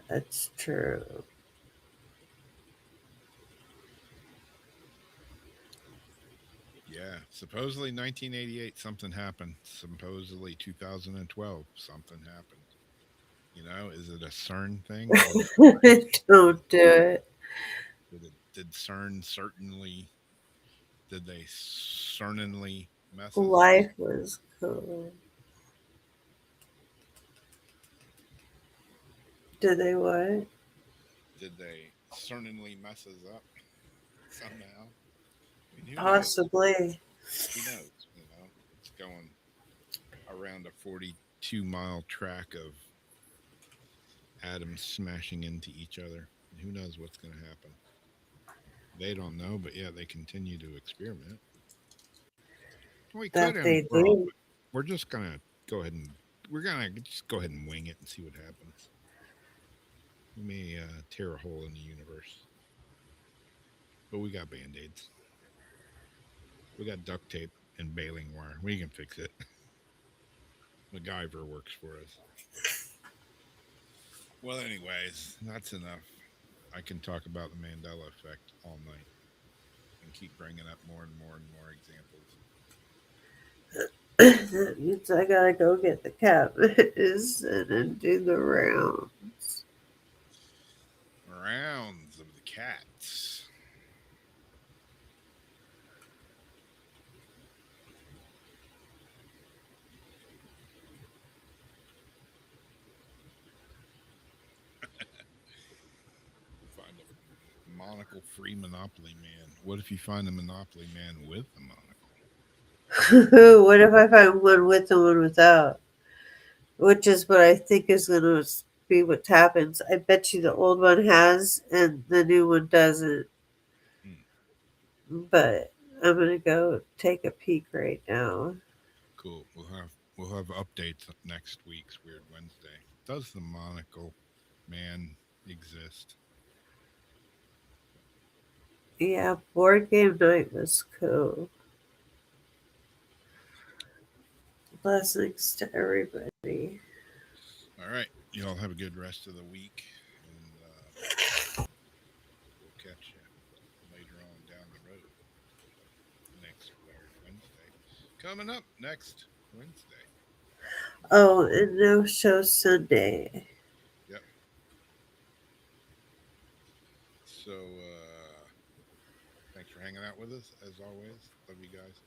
that's true. Yeah, supposedly 1988 something happened. Supposedly 2012 something happened. You know, is it a CERN thing? Don't do it. Did CERN certainly did they certainly mess us up? Life was cool. Did they what? Did they certainly mess us up somehow? I mean, who knows? Possibly. Who knows? You know, it's going around a 42-mile track of atoms smashing into each other. And who knows what's going to happen? They don't know, but yeah, they continue to experiment. We could That end they the world, do. but we're just gonna go ahead and we're gonna just go ahead and wing it and see what happens. We may tear a hole in the universe, but we got band-aids. We got duct tape and baling wire. We can fix it. MacGyver works for us. Well, anyways, that's enough. I can talk about the Mandela effect all night and keep bringing up more and more and more examples. That means I gotta go get the cat medicine and do the rounds. Rounds of the cats. Find a monocle free Monopoly man. What if you find a Monopoly man with a monocle? What if I find one with and one without? Which is what I think is going to be what happens. I bet you the old one has and the new one doesn't. Hmm. But I'm going to go take a peek right now. Cool. We'll have updates next week's Weird Wednesday. Does the monocle man exist? Yeah, board game night was cool. Blessings to everybody. All right. Y'all have a good rest of the week, and we'll catch you later on down the road. Next Weird Wednesday. Coming up next Wednesday. Oh, and no show Sunday. Yep. So, thanks for hanging out with us as always. Love you guys.